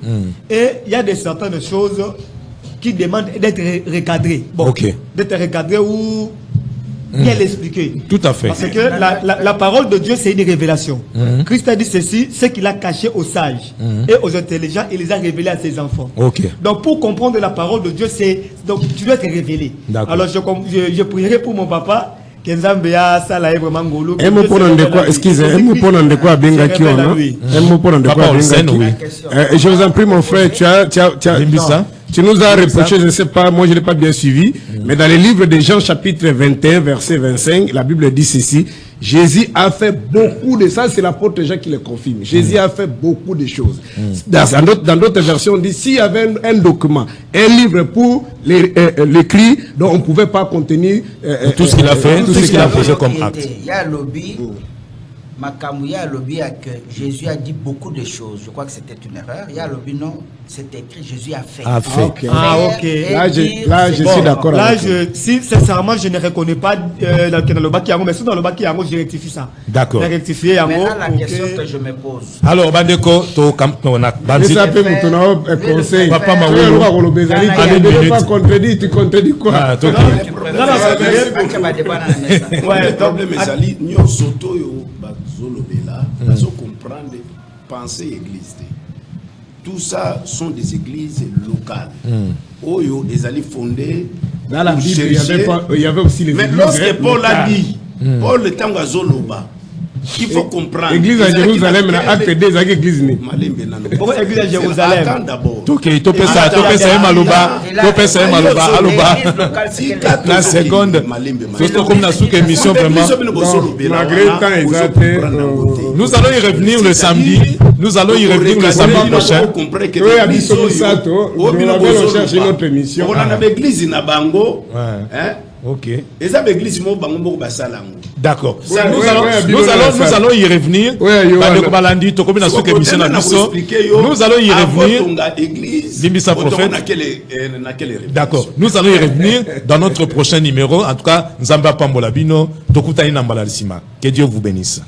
Et il y a des certaines choses qui demandent d'être recadrées. Bon, OK. D'être recadrées ou bien l'expliquer.
Tout à fait.
Parce que la parole de Dieu, c'est une révélation. Christ a dit ceci, ce qu'il a caché aux sages et aux intelligents, il les a révélés à ses enfants.
Okay.
Donc, pour comprendre la parole de Dieu, donc tu dois être révélé. Alors, je prierai pour mon papa. Kenzambia sala vraiment ngolo.
Un mot pour de quoi, excusez, un mot pour de quoi benga qui on a. Un mot pour de quoi benga qui. Je vous en prie mon frère, tu nous as reproché, je ne sais pas, moi je l'ai pas bien suivi, mais dans le livre de Jean chapitre 21 verset 25, la Bible dit ceci, Jésus a fait beaucoup de ça, c'est l'apôtre Jean qui le confirme. Jésus a fait beaucoup de choses. Dans d'autres versions, on dit s'il y avait un document, un livre pour l'écrit, dont on ne pouvait pas contenir
tout ce qu'il a fait, tout ce qu'il a fait comme acte.
Il y a un lobby. Makamouya a lobby que Jésus a dit beaucoup de choses. Je crois que c'était une erreur. Il y a lobby non, c'est écrit Jésus a fait.
A fait.
Okay.
Ok.
Là, je suis d'accord.
Là, si sincèrement, je ne reconnais pas dans le bas qui mais si dans le bas qui je rectifie ça.
D'accord.
Mais là, la question que je me pose.
Alors, Bandeko, to Campona,
Mais ça peut me conseil.
Papa
Tu ne pas contredire, tu contredis quoi?
Le problème est que nous sommes comprendre, penser église. Tout ça sont des églises locales. Oyo, les alliés fondés.
Dans la Bible, il y avait aussi les églises.
Mais lorsque Paul a dit, Paul est en Zoloba, il faut comprendre.
L'église à Jérusalem, acte 2, c'est l'église.
Pourquoi l'église à Jérusalem?
Attends d'abord.
Ok, tu peux ça, Malouba, la seconde. C'est comme la sous-émission vraiment. Nous allons y revenir le samedi. Nous allons y revenir le samedi prochain.
Oui, à Bissau-Sato, on cherche une autre émission.
On a l'église na Bango.
Ok.
Et ça, l'église mo Bango basalango.
D'accord. Nous allons y revenir. Nous allons y revenir. Limbisa prophète. D'accord. Nous allons y revenir dans notre prochain numéro. En tout cas, Nzamba Pambolabino, Tokutaina Mbalalisima. Que Dieu vous bénisse.